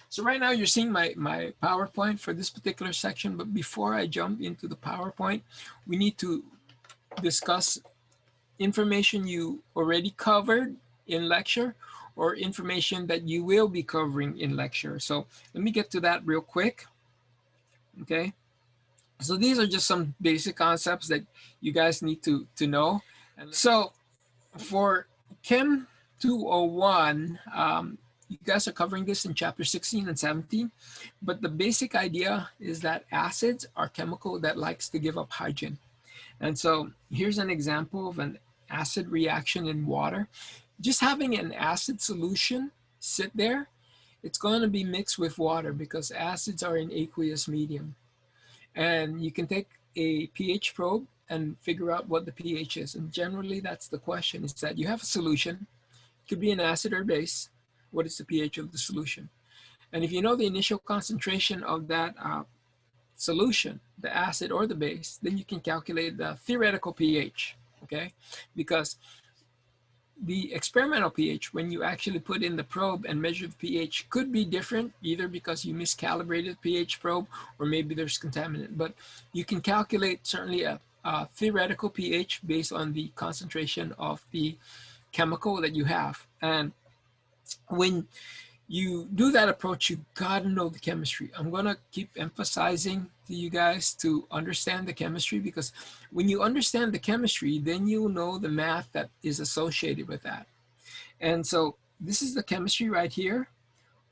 So right now you're seeing my PowerPoint for this particular section, but before I jump into the PowerPoint, we need to discuss information you already covered in lecture or information that you will be covering in lecture. So let me get to that real quick, okay? So these are just some basic concepts that you guys need to know. So for Chem 201, you guys are covering this in chapter 16 and 17, but the basic idea is that acids are chemical that likes to give up hydrogen. And so here's an example of an acid reaction in water. Just having an acid solution sit there, it's going to be mixed with water because acids are in aqueous medium. And you can take a pH probe and figure out what the pH is. And generally that's the question, is that you have a solution, it could be an acid or base. What is the pH of the solution? And if you know the initial concentration of that solution, the acid or the base, then you can calculate the theoretical pH, okay? Because the experimental pH, when you actually put in the probe and measure the pH, could be different, either because you miscalibrated pH probe or maybe there's contaminant. But you can calculate certainly a theoretical pH based on the concentration of the chemical that you have. And when you do that approach, you gotta know the chemistry. I'm gonna keep emphasizing to you guys to understand the chemistry, because when you understand the chemistry, then you know the math that is associated with that. And so this is the chemistry right here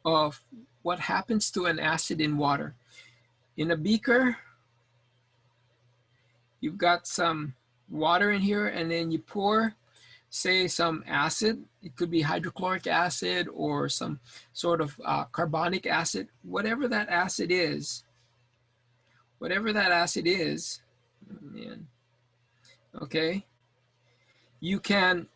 of what happens to an acid in water. In a beaker, you've got some water in here, and then you pour, say, some acid. It could be hydrochloric acid or some sort of carbonic acid, whatever that acid is, man, okay, you can,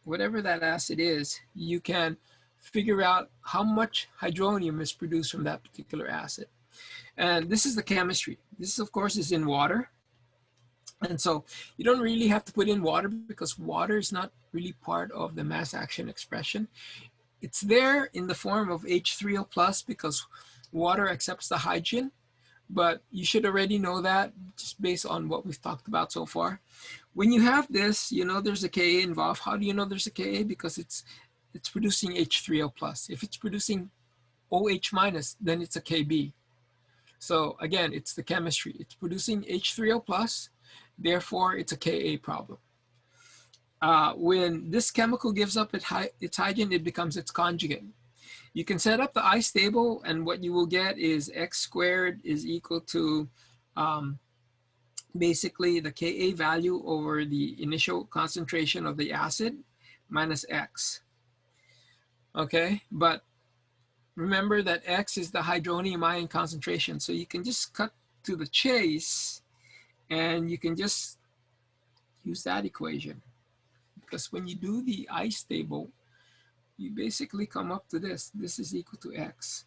whatever that acid is, you can figure out how much hydronium is produced from that particular acid. And this is the chemistry. This, of course, is in water. And so you don't really have to put in water because water is not really part of the mass action expression. It's there in the form of H3O plus because water accepts the hydrogen, but you should already know that just based on what we've talked about so far. When you have this, you know there's a Ka involved. How do you know there's a Ka? Because it's producing H3O plus. If it's producing OH minus, then it's a Kb. So again, it's the chemistry. It's producing H3O plus. Therefore, it's a Ka problem. When this chemical gives up its hydrogen, it becomes its conjugate. You can set up the ice table, and what you will get is x squared is equal to basically the Ka value over the initial concentration of the acid minus x. Okay, but remember that x is the hydronium ion concentration, so you can just cut to the chase and you can just use that equation. Because when you do the ice table, you basically come up to this. This is equal to x.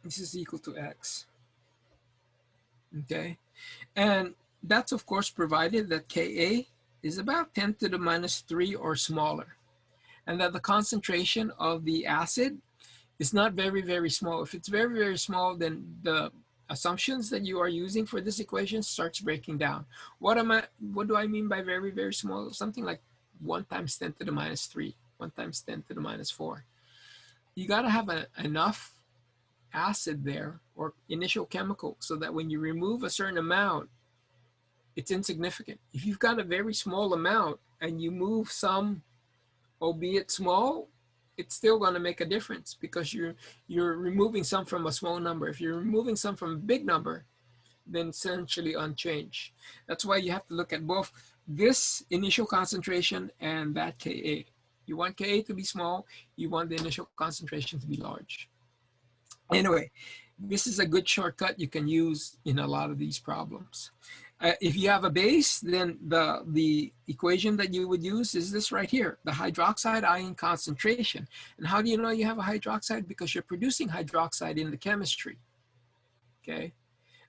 This is equal to x. Okay? And that's, of course, provided that Ka is about 10 to the minus 3 or smaller. And that the concentration of the acid is not very, very small. If it's very, very small, then the assumptions that you are using for this equation starts breaking down. What do I mean by very, very small? Something like 1 times 10 to the minus 3, 1 times 10 to the minus 4. You got to have enough acid there or initial chemical so that when you remove a certain amount, it's insignificant. If you've got a very small amount and you move some, albeit small, it's still going to make a difference because you're removing some from a small number. If you're removing some from a big number, then essentially unchanged. That's why you have to look at both this initial concentration and that Ka. You want Ka to be small, you want the initial concentration to be large. Anyway, this is a good shortcut you can use in a lot of these problems. If you have a base, then the equation that you would use is this right here, the hydroxide ion concentration. And how do you know you have a hydroxide? Because you're producing hydroxide in the chemistry, okay?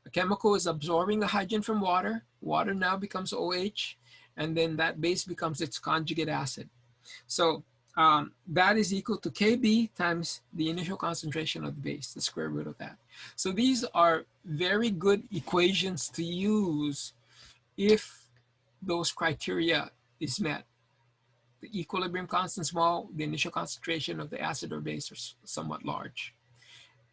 A chemical is absorbing the hydrogen from water. Water now becomes OH, and then that base becomes its conjugate acid. So that is equal to Kb times the initial concentration of the base, the square root of that. So these are very good equations to use if those criteria is met. The equilibrium constant small, the initial concentration of the acid or base are somewhat large.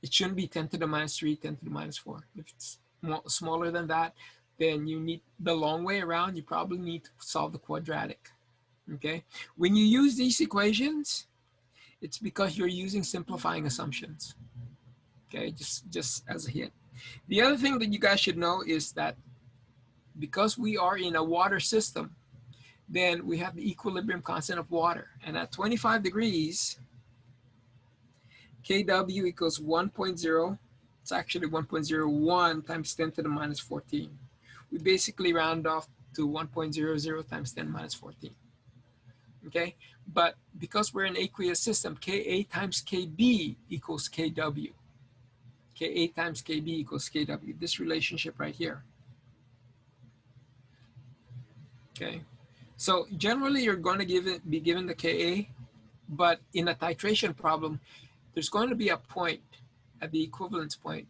It shouldn't be 10 to the minus 3, 10 to the minus 4. If it's smaller than that, then you need the long way around. You probably need to solve the quadratic. Okay? When you use these equations, it's because you're using simplifying assumptions. Okay, just as a hint. The other thing that you guys should know is that because we are in a water system, then we have the equilibrium constant of water. And at 25 degrees, Kw equals 1.0. It's actually 1.01 times 10 to the minus 14. We basically round off to 1.00 times 10 minus 14. Okay, but because we're in an aqueous system, Ka times Kb equals Kw. Ka times Kb equals Kw. This relationship right here. Okay, so generally you're going to be given the Ka, but in a titration problem, there's going to be a point at the equivalence point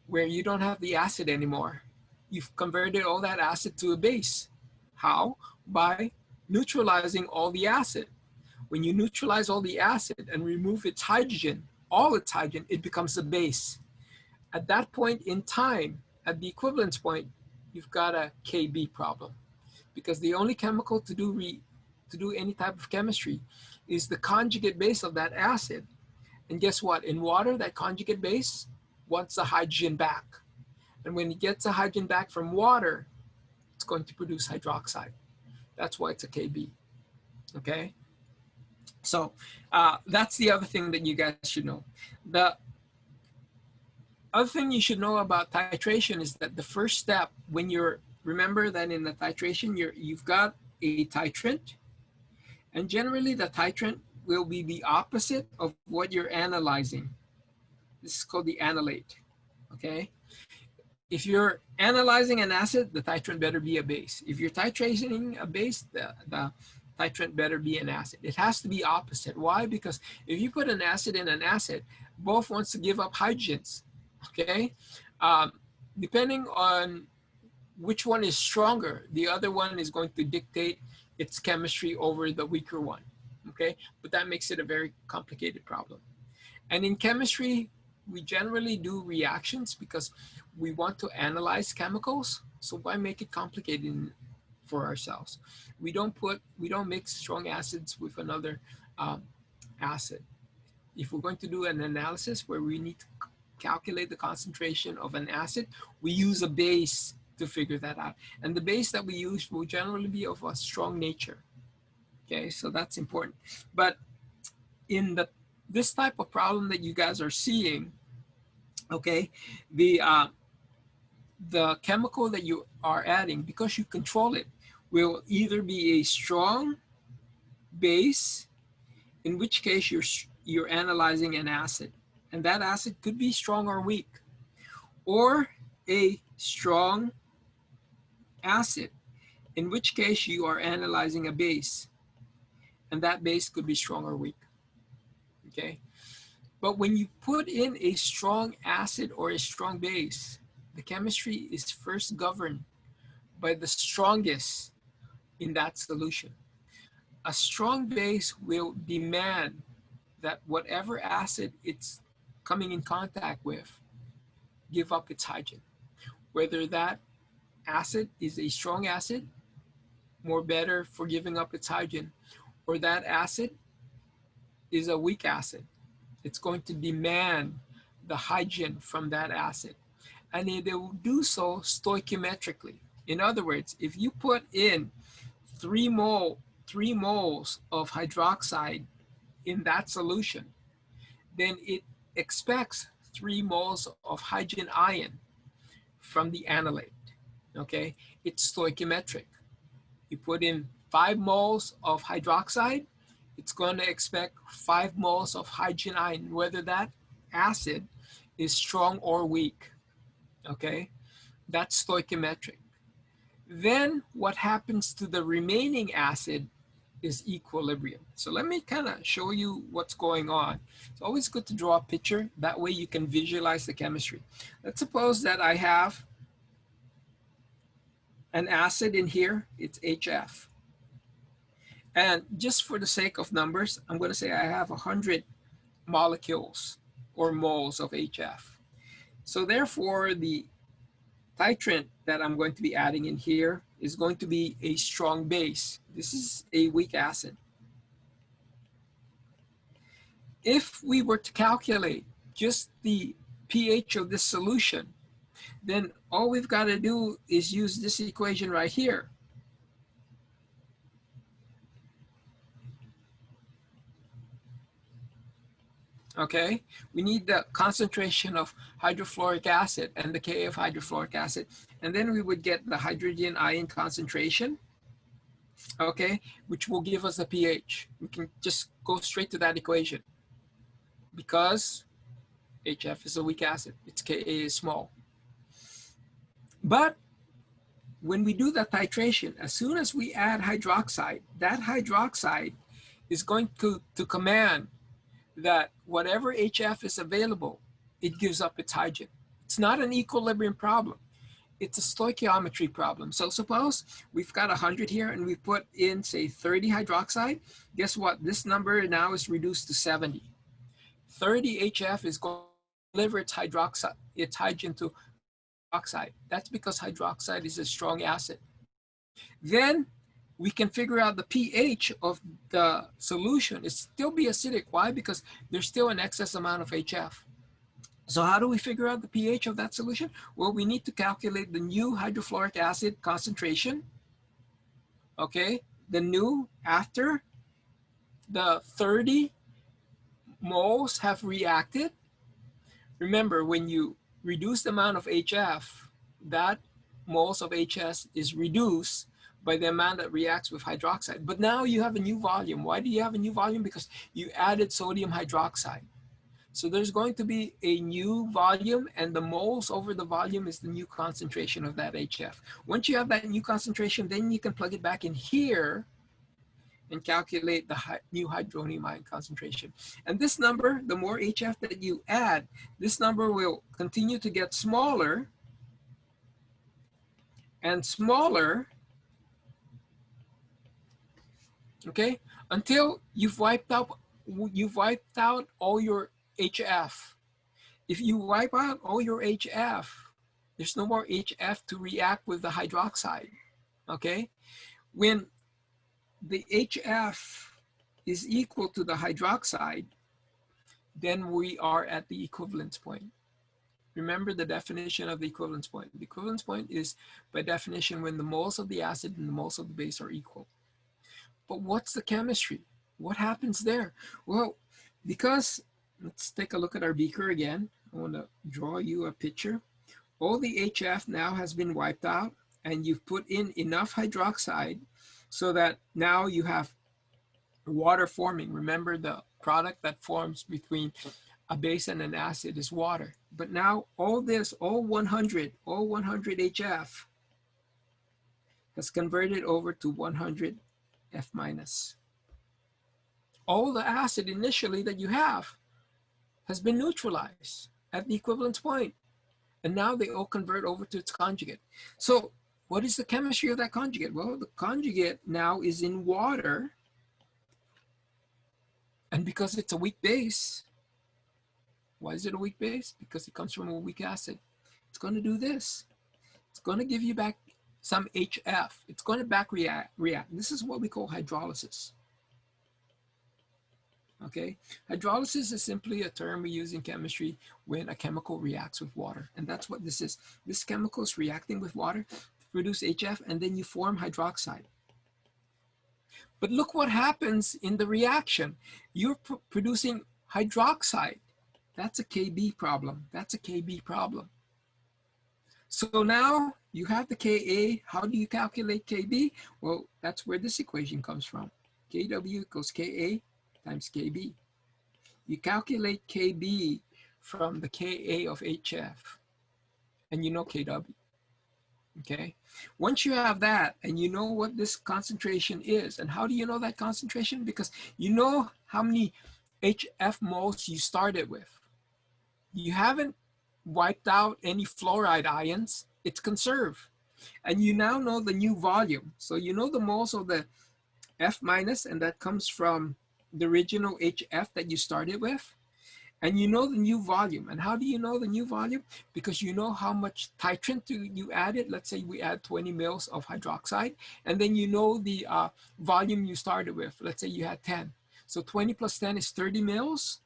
where you don't have the acid anymore. You've converted all that acid to a base. How? By neutralizing all the acid. When you neutralize all the acid and remove its hydrogen, all its hydrogen, it becomes a base. At that point in time, at the equivalence point, you've got a Kb problem, because the only chemical to do any type of chemistry is the conjugate base of that acid. And guess what? In water, that conjugate base wants the hydrogen back. And when it gets a hydrogen back from water, it's going to produce hydroxide. That's why it's a Kb. Okay? So that's the other thing that you guys should know. The other thing you should know about titration is that the first step, when you're, remember that in the titration, you've got a titrant, and generally the titrant will be the opposite of what you're analyzing. This is called the analyte, okay? If you're analyzing an acid, the titrant better be a base. If you're titrating a base, the titrant better be an acid. It has to be opposite. Why? Because if you put an acid in an acid, both wants to give up hydrogens, okay? Depending on which one is stronger, the other one is going to dictate its chemistry over the weaker one, okay? But that makes it a very complicated problem. And in chemistry, we generally do reactions because we want to analyze chemicals. So why make it complicated for ourselves? We don't mix strong acids with another acid. If we're going to do an analysis where we need to calculate the concentration of an acid, we use a base to figure that out. And the base that we use will generally be of a strong nature. Okay, so that's important. But in this type of problem that you guys are seeing, okay, the chemical that you are adding, because you control it, will either be a strong base, in which case you're analyzing an acid, and that acid could be strong or weak, or a strong acid, in which case you are analyzing a base, and that base could be strong or weak. Okay, but when you put in a strong acid or a strong base, the chemistry is first governed by the strongest in that solution. A strong base will demand that whatever acid it's coming in contact with give up its hydrogen. Whether that acid is a strong acid, more better for giving up its hydrogen, or that acid is a weak acid, it's going to demand the hydrogen from that acid. And it will do so stoichiometrically. In other words, if you put in 3 moles of hydroxide in that solution, then it expects 3 moles of hydrogen ion from the analyte, okay? It's stoichiometric. You put in 5 moles of hydroxide, it's going to expect 5 moles of hydrogen ion, whether that acid is strong or weak, okay? That's stoichiometric. Then what happens to the remaining acid is equilibrium. So let me kind of show you what's going on. It's always good to draw a picture. That way you can visualize the chemistry. Let's suppose that I have an acid in here. It's HF. And just for the sake of numbers, I'm going to say I have 100 molecules or moles of HF. So therefore, the titrant that I'm going to be adding in here is going to be a strong base. This is a weak acid. If we were to calculate just the pH of this solution, then all we've got to do is use this equation right here. Okay, we need the concentration of hydrofluoric acid and the Ka of hydrofluoric acid, and then we would get the hydrogen ion concentration, okay, which will give us the pH. We can just go straight to that equation because HF is a weak acid, its Ka is small. But when we do the titration, as soon as we add hydroxide, that hydroxide is going to command that whatever HF is available, it gives up its hydrogen. It's not an equilibrium problem. It's a stoichiometry problem. So suppose we've got 100 here and we put in, say, 30 hydroxide. Guess what? This number now is reduced to 70. 30 HF is going to deliver its hydrogen to hydroxide. That's because hydroxide is a strong acid. Then we can figure out the pH of the solution. It still be acidic. Why? Because there's still an excess amount of HF. So how do we figure out the pH of that solution? Well, we need to calculate the new hydrofluoric acid concentration. Okay, the new after the 30 moles have reacted. Remember, when you reduce the amount of HF, that moles of HS is reduced by the amount that reacts with hydroxide. But now you have a new volume. Why do you have a new volume? Because you added sodium hydroxide. So there's going to be a new volume, and the moles over the volume is the new concentration of that HF. Once you have that new concentration, then you can plug it back in here and calculate the new hydronium ion concentration. And this number, the more HF that you add, this number will continue to get smaller and smaller, okay, until you've wiped out all your HF. If you wipe out all your HF, there's no more HF to react with the hydroxide, okay? When the HF is equal to the hydroxide, then we are at the equivalence point. Remember the definition of the equivalence point. The equivalence point is, by definition, when the moles of the acid and the moles of the base are equal. But what's the chemistry? What happens there? Well, because, let's take a look at our beaker again. I want to draw you a picture. All the HF now has been wiped out, and you've put in enough hydroxide so that now you have water forming. Remember, the product that forms between a base and an acid is water. But now all 100 HF has converted over to 100 F minus. All the acid initially that you have has been neutralized at the equivalence point. And now they all convert over to its conjugate. So what is the chemistry of that conjugate? Well, the conjugate now is in water. And because it's a weak base, why is it a weak base? Because it comes from a weak acid. It's going to do this. It's going to give you back some HF. It's going to back react. This is what we call hydrolysis. Okay, hydrolysis is simply a term we use in chemistry when a chemical reacts with water. And that's what this is. This chemical is reacting with water to produce HF, and then you form hydroxide. But look what happens in the reaction. You're producing hydroxide. That's a Kb problem. That's a Kb problem. So now you have the Ka. How do you calculate Kb? Well, that's where this equation comes from. Kw equals Ka times Kb. You calculate Kb from the Ka of HF, and you know Kw. Okay. Once you have that and you know what this concentration is, and how do you know that concentration? Because you know how many HF moles you started with. You haven't wiped out any fluoride ions. It's conserved. And you now know the new volume. So you know the moles of the F minus, and that comes from the original HF that you started with. And you know the new volume. And how do you know the new volume? Because you know how much titrant you added. Let's say we add 20 mils of hydroxide. And then you know the volume you started with. Let's say you had 10. So 20 plus 10 is 30 mils.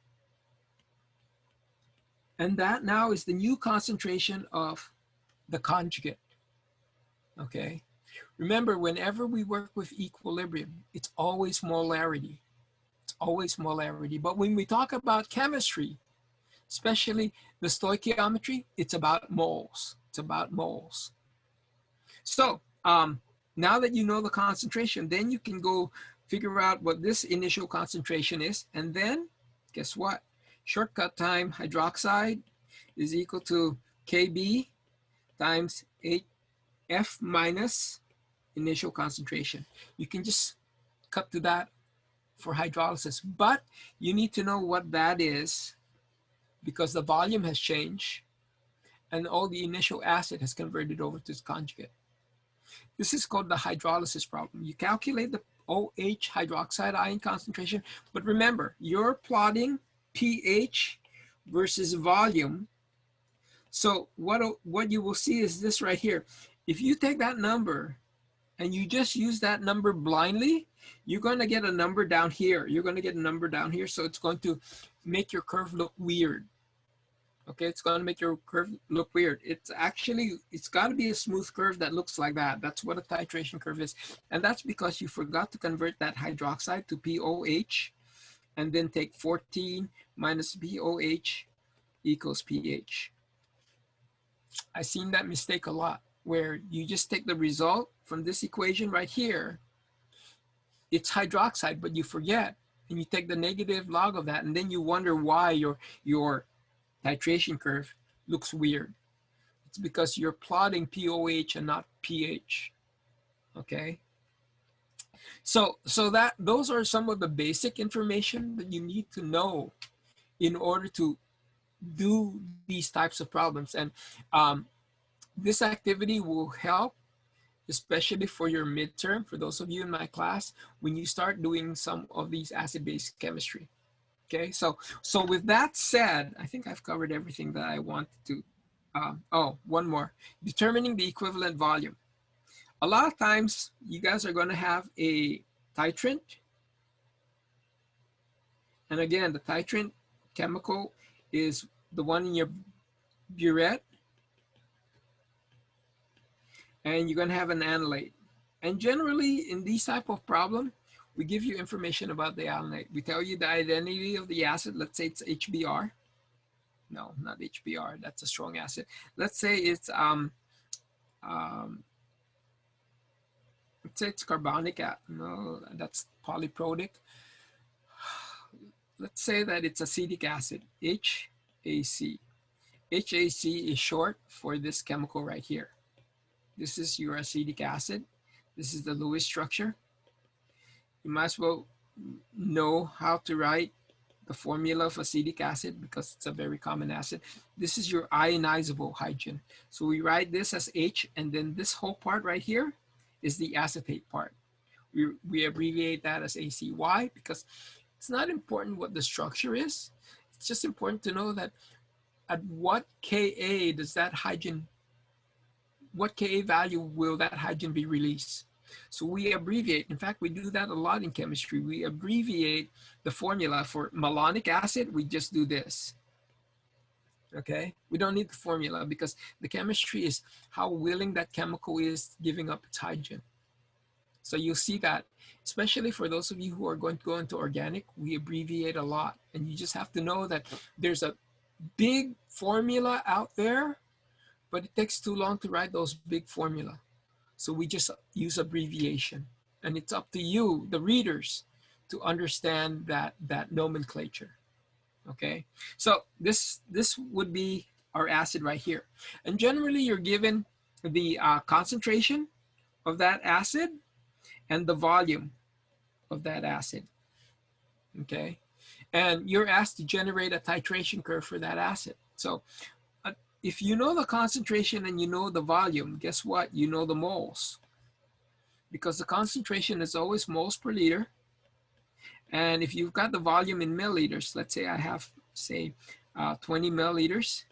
And that now is the new concentration of the conjugate. Okay. Remember, whenever we work with equilibrium, it's always molarity. It's always molarity. But when we talk about chemistry, especially the stoichiometry, it's about moles. It's about moles. So now that you know the concentration, then you can go figure out what this initial concentration is. And then guess what? Shortcut time, hydroxide is equal to Kb times 8F minus initial concentration. You can just cut to that for hydrolysis, but you need to know what that is because the volume has changed and all the initial acid has converted over to its conjugate. This is called the hydrolysis problem. You calculate the OH hydroxide ion concentration, but remember, you're plotting pH versus volume. So what you will see is this right here. If you take that number and you just use that number blindly, you're going to get a number down here. You're going to get a number down here. So it's going to make your curve look weird. Okay, it's going to make your curve look weird. It's got to be a smooth curve that looks like that. That's what a titration curve is. And that's because you forgot to convert that hydroxide to POH and then take 14 minus POH equals pH. I've seen that mistake a lot where you just take the result from this equation right here. It's hydroxide, but you forget and you take the negative log of that and then you wonder why your titration curve looks weird. It's because you're plotting POH and not pH. Okay. So those are some of the basic information that you need to know in order to do these types of problems. And this activity will help, especially for your midterm, for those of you in my class, when you start doing some of these acid-base chemistry. Okay, so with that said, I think I've covered everything that I wanted to. Oh, one more. Determining the equivalent volume. A lot of times, you guys are going to have a titrant. And again, the titrant chemical is the one in your burette. And you're going to have an analyte. And generally, in these type of problem, we give you information about the analyte. We tell you the identity of the acid. Let's say it's HBr. No, not HBr. That's a strong acid. Let's say it's carbonic acid. No, that's polyprotic. Let's say that it's acetic acid, HAC. HAC is short for this chemical right here. This is your acetic acid. This is the Lewis structure. You might as well know how to write the formula of acetic acid because it's a very common acid. This is your ionizable hydrogen. So we write this as H, and then this whole part right here is the acetate part. We abbreviate that as AC. Why? Because it's not important what the structure is. It's just important to know that at what Ka does that hydrogen, what Ka value will that hydrogen be released? So we abbreviate. In fact, we do that a lot in chemistry. We abbreviate the formula for malonic acid. We just do this. Okay? We don't need the formula because the chemistry is how willing that chemical is giving up its hydrogen. So you'll see that, especially for those of you who are going to go into organic, we abbreviate a lot. And you just have to know that there's a big formula out there, but it takes too long to write those big formula. So we just use abbreviation. And it's up to you, the readers, to understand that nomenclature. Okay? So this would be our acid right here. And generally you're given the concentration of that acid and the volume of that acid, okay? And you're asked to generate a titration curve for that acid. So if you know the concentration and you know the volume, guess what? You know the moles, because the concentration is always moles per liter. And if you've got the volume in milliliters, let's say I have, say, 20 milliliters,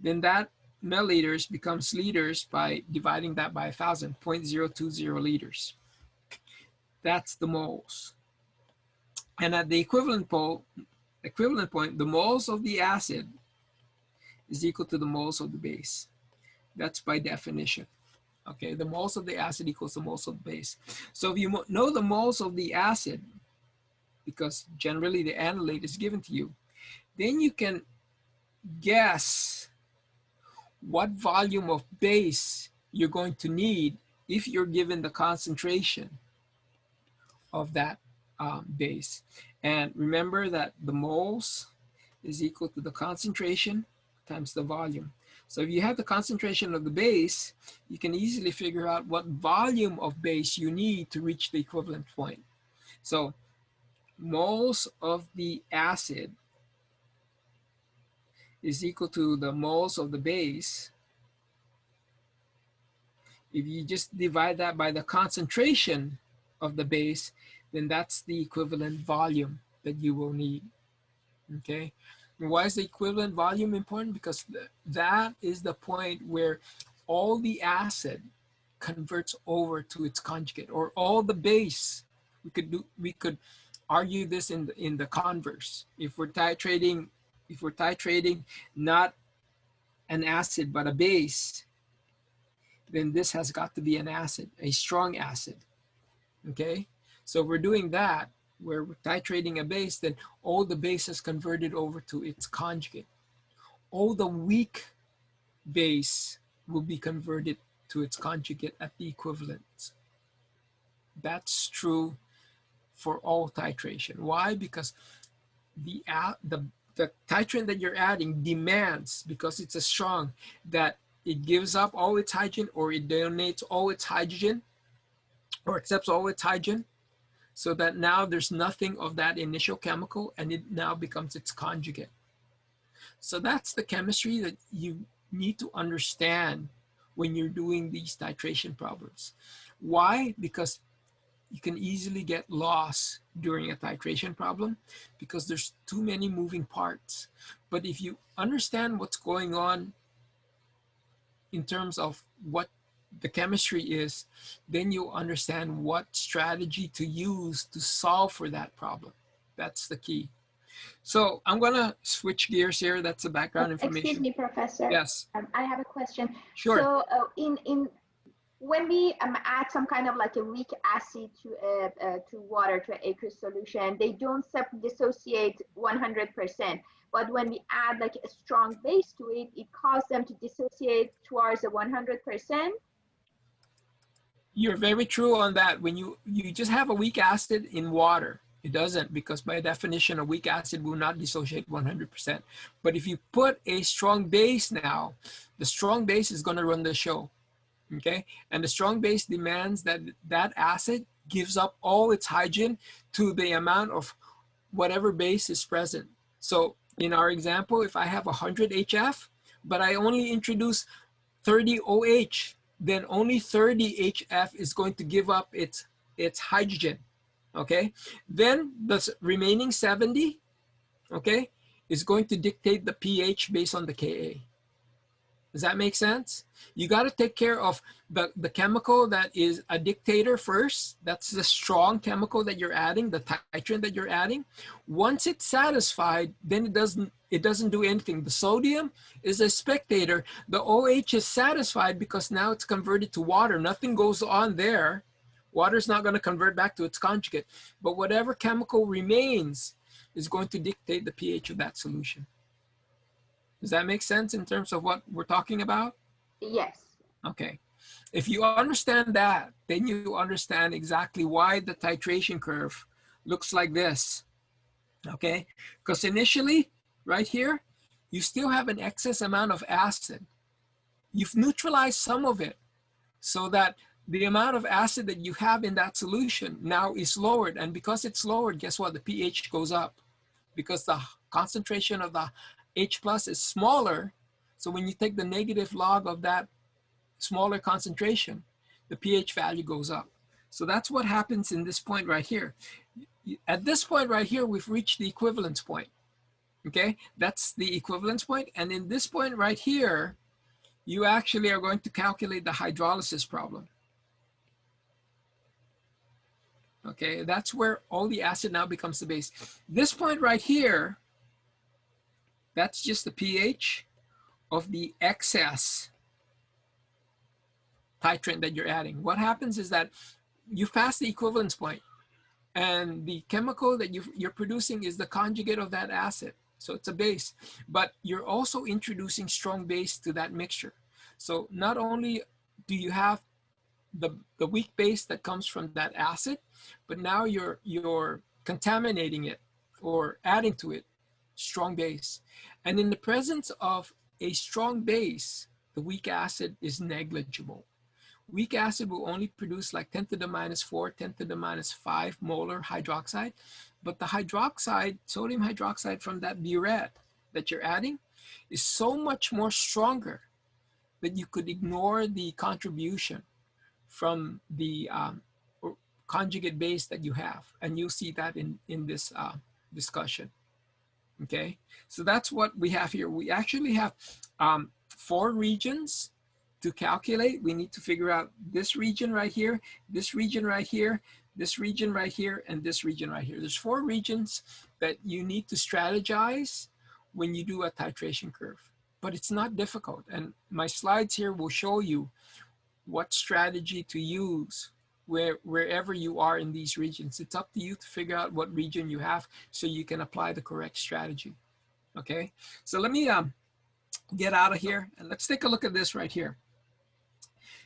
then that milliliters becomes liters by dividing that by 1,000, 0.020 liters. That's the moles. And at the equivalent point, the moles of the acid is equal to the moles of the base. That's by definition. Okay, the moles of the acid equals the moles of the base. So if you know the moles of the acid, because generally the analyte is given to you, then you can guess what volume of base you're going to need if you're given the concentration of that base. And remember that the moles is equal to the concentration times the volume. So if you have the concentration of the base, you can easily figure out what volume of base you need to reach the equivalent point. So moles of the acid is equal to the moles of the base. If you just divide that by the concentration of the base, then that's the equivalent volume that you will need, okay? And why is the equivalent volume important? Because that is the point where all the acid converts over to its conjugate, or all the base. We could argue this in the converse. If we're titrating not an acid but a base, then this has got to be an acid, a strong acid, okay? So if we're doing that, where we're titrating a base, then all the base is converted over to its conjugate. All the weak base will be converted to its conjugate at the equivalents. That's true for all titration. Why? Because the titrant that you're adding demands, because it's a strong, that it gives up all its hydrogen, or it donates all its hydrogen, or accepts all its hydrogen, so that now there's nothing of that initial chemical and it now becomes its conjugate. So that's the chemistry that you need to understand when you're doing these titration problems. Why? Because you can easily get lost during a titration problem because there's too many moving parts. But if you understand what's going on in terms of what the chemistry is, then you'll understand what strategy to use to solve for that problem. That's the key. So I'm gonna switch gears here. That's the background information. Excuse me, Professor. Yes. I have a question. Sure. So when we add some kind of like a weak acid to water, to an aqueous solution, they don't dissociate 100%. But when we add like a strong base to it, it causes them to dissociate towards the 100%. You're very true on that. When you just have a weak acid in water, it doesn't, because by definition, a weak acid will not dissociate 100%. But if you put a strong base now, the strong base is going to run the show, okay? And the strong base demands that that acid gives up all its hydrogen to the amount of whatever base is present. So in our example, if I have 100 HF, but I only introduce 30 OH, then only 30 HF is going to give up its hydrogen, okay? Then the remaining 70, okay, is going to dictate the pH based on the Ka. Does that make sense? You got to take care of the chemical that is a dictator first. That's the strong chemical that you're adding, the titrant that you're adding. Once it's satisfied, then it doesn't do anything. The sodium is a spectator. The OH is satisfied because now it's converted to water. Nothing goes on there. Water is not going to convert back to its conjugate. But whatever chemical remains is going to dictate the pH of that solution. Does that make sense in terms of what we're talking about? Yes. Okay. If you understand that, then you understand exactly why the titration curve looks like this. Okay? Because initially, right here, you still have an excess amount of acid. You've neutralized some of it. so that the amount of acid that you have in that solution now is lowered. And because it's lowered, guess what? The pH goes up because the concentration of the H plus is smaller. So when you take the negative log of that smaller concentration, the pH value goes up. So that's what happens in this point right here. At this point right here, we've reached the equivalence point. Okay, that's the equivalence point. And in this point right here, you actually are going to calculate the hydrolysis problem. Okay, that's where all the acid now becomes the base. This point right here, that's just the pH of the excess titrant that you're adding. What happens is that you've passed the equivalence point, and the chemical that you're producing is the conjugate of that acid. So it's a base, but you're also introducing strong base to that mixture. So not only do you have the weak base that comes from that acid, but now you're contaminating it or adding to it strong base. And in the presence of a strong base, the weak acid is negligible. Weak acid will only produce like 10 to the minus 4, 10 to the minus 5 molar hydroxide. But the hydroxide, sodium hydroxide from that burette that you're adding is so much more stronger that you could ignore the contribution from the conjugate base that you have. And you'll see that in this discussion. Okay, so that's what we have here. We actually have 4 regions to calculate. We need to figure out this region right here, this region right here, this region right here, and this region right here. There's 4 regions that you need to strategize when you do a titration curve. But it's not difficult. And my slides here will show you what strategy to use wherever you are in these regions. It's up to you to figure out what region you have so you can apply the correct strategy. Okay, so let me get out of here and let's take a look at this right here.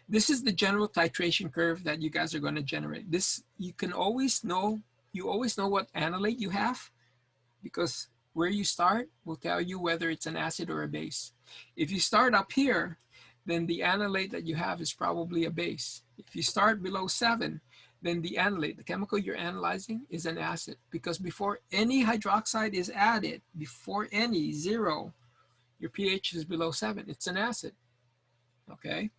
This is the general titration curve that you guys are going to generate. This, you can always know, you always know what analyte you have, because where you start will tell you whether it's an acid or a base. If you start up here, then the analyte that you have is probably a base. If you start below 7, then the analyte, the chemical you're analyzing, is an acid, because before any hydroxide is added, before any 0, your pH is below 7. It's an acid. Okay.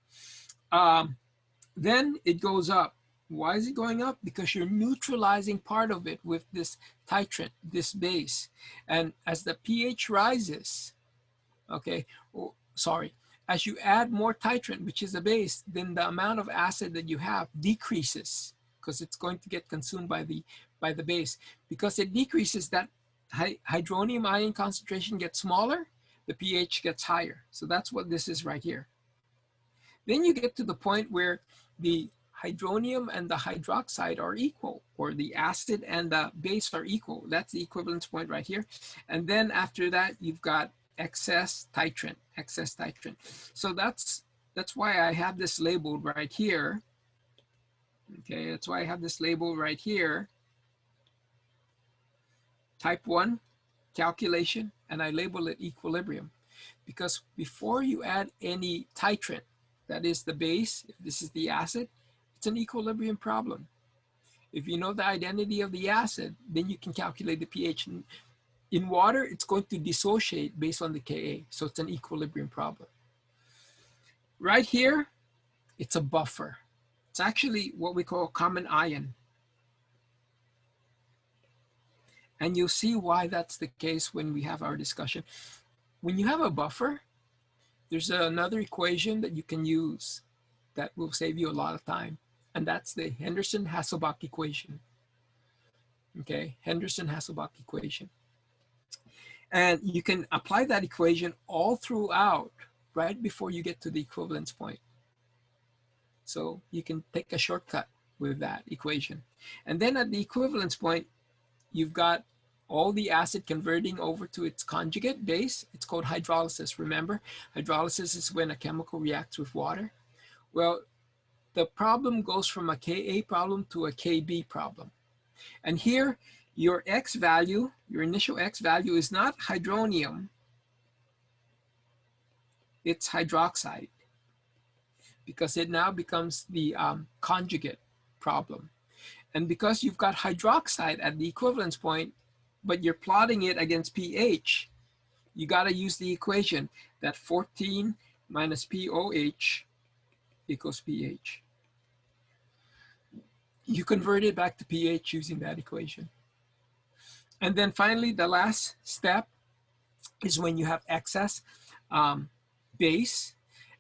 Then it goes up. Why is it going up? Because you're neutralizing part of it with this titrant, this base. And as the pH rises, okay, as you add more titrant, which is a base, then the amount of acid that you have decreases, because it's going to get consumed by the base. Because it decreases, that hydronium ion concentration gets smaller, the pH gets higher. So that's what this is right here. Then you get to the point where the hydronium and the hydroxide are equal, or the acid and the base are equal. That's the equivalence point right here. And then after that, you've got excess titrant, excess titrant. So that's why I have this labeled right here. Okay, that's why I have this label right here. Type 1 calculation, and I label it equilibrium. Because before you add any titrant, that is the base, if this is the acid, it's an equilibrium problem. If you know the identity of the acid, then you can calculate the pH. In water, it's going to dissociate based on the Ka, so it's an equilibrium problem. Right here, it's a buffer. It's actually what we call common ion. And you'll see why that's the case when we have our discussion. When you have a buffer, there's another equation that you can use that will save you a lot of time. And that's the Henderson-Hasselbalch equation. Okay, Henderson-Hasselbalch equation. And you can apply that equation all throughout, right before you get to the equivalence point. So you can take a shortcut with that equation. And then at the equivalence point, you've got all the acid converting over to its conjugate base. It's called hydrolysis. Remember, hydrolysis is when a chemical reacts with water. Well, the problem goes from a Ka problem to a Kb problem. And here, your X value, your initial X value is not hydronium, it's hydroxide. because it now becomes the conjugate problem. And because you've got hydroxide at the equivalence point, but you're plotting it against pH, you got to use the equation that 14 minus POH equals pH. You convert it back to pH using that equation. And then finally, the last step is when you have excess base.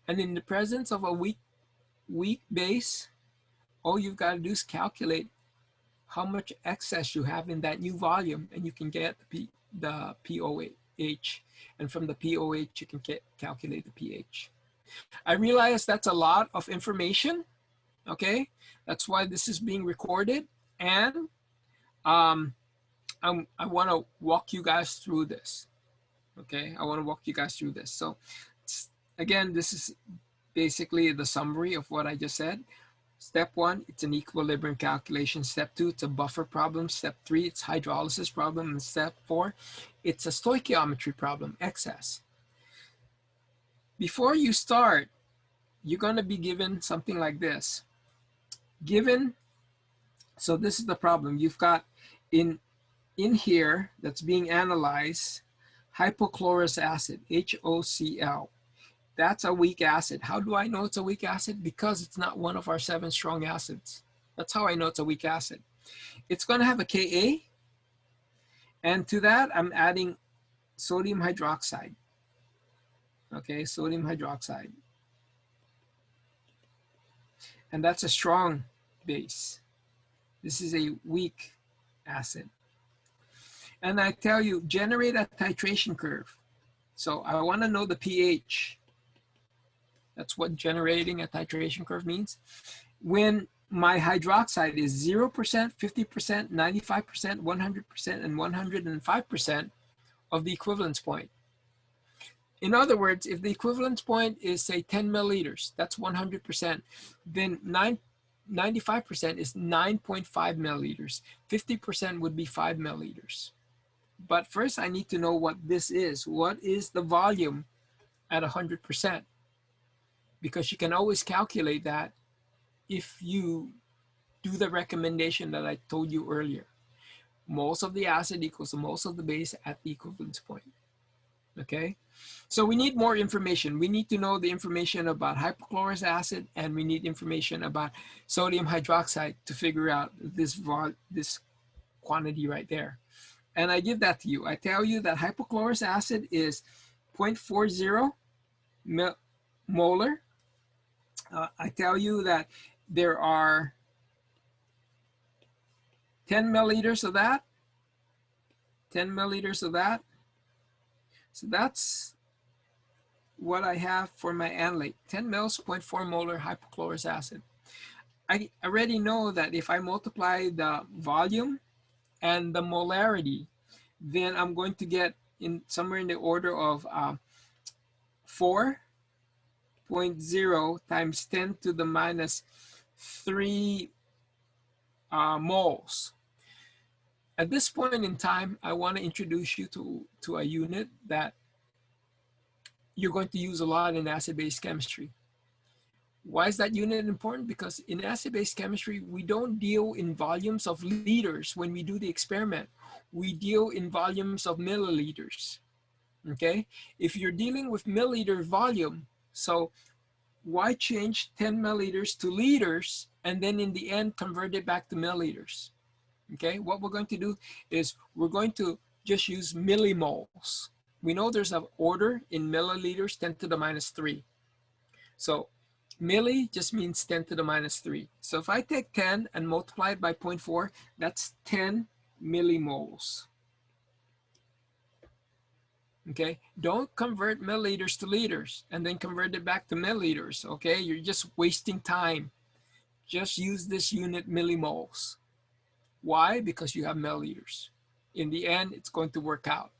And in the presence of a weak base, all you've got to do is calculate how much excess you have in that new volume, and you can get the POH. And from the POH, you can calculate the pH. I realize that's a lot of information, okay? That's why this is being recorded. And I want to walk you guys through this, okay? I want to walk you guys through this. So again, this is basically the summary of what I just said. Step 1, it's an equilibrium calculation. Step 2, it's a buffer problem. Step 3, it's hydrolysis problem. And step 4, it's a stoichiometry problem, excess. Before you start, you're going to be given something like this. So this is the problem. You've got in here that's being analyzed, hypochlorous acid, HOCl. That's a weak acid. How do I know it's a weak acid? Because it's not one of our 7 strong acids. That's how I know it's a weak acid. It's going to have a Ka, and to that I'm adding sodium hydroxide. Okay, sodium hydroxide. And that's a strong base. This is a weak acid. And I tell you, generate a titration curve. So I want to know the pH. That's what generating a titration curve means. When my hydroxide is 0%, 50%, 95%, 100%, and 105% of the equivalence point. In other words, if the equivalence point is, say, 10 milliliters, that's 100%, then 95% is 9.5 milliliters. 50% would be 5 milliliters. But first, I need to know what this is. What is the volume at 100%? Because you can always calculate that if you do the recommendation that I told you earlier. Moles of the acid equals the moles of the base at the equivalence point. Okay? So we need more information. We need to know the information about hypochlorous acid, and we need information about sodium hydroxide to figure out this quantity right there. And I give that to you. I tell you that hypochlorous acid is 0.40 molar. I tell you that there are 10 milliliters of that, 10 milliliters of that. So that's what I have for my analyte, 10 mils, 0.4 molar hypochlorous acid. I already know that if I multiply the volume and the molarity, then I'm going to get in somewhere in the order of 4.0 times 10 to the minus 3 moles. At this point in time, I want to introduce you to a unit that you're going to use a lot in acid-base chemistry. Why is that unit important? Because in acid-base chemistry, we don't deal in volumes of liters when we do the experiment. We deal in volumes of milliliters, okay? If you're dealing with milliliter volume, so why change 10 milliliters to liters and then in the end convert it back to milliliters? Okay, what we're going to do is we're going to just use millimoles. We know there's an order in milliliters, 10 to the minus 3. So milli just means 10 to the minus 3. So if I take 10 and multiply it by 0.4, that's 10 millimoles. Okay, don't convert milliliters to liters and then convert it back to milliliters. Okay, you're just wasting time. Just use this unit, millimoles. Why? Because you have milliliters. In the end, it's going to work out.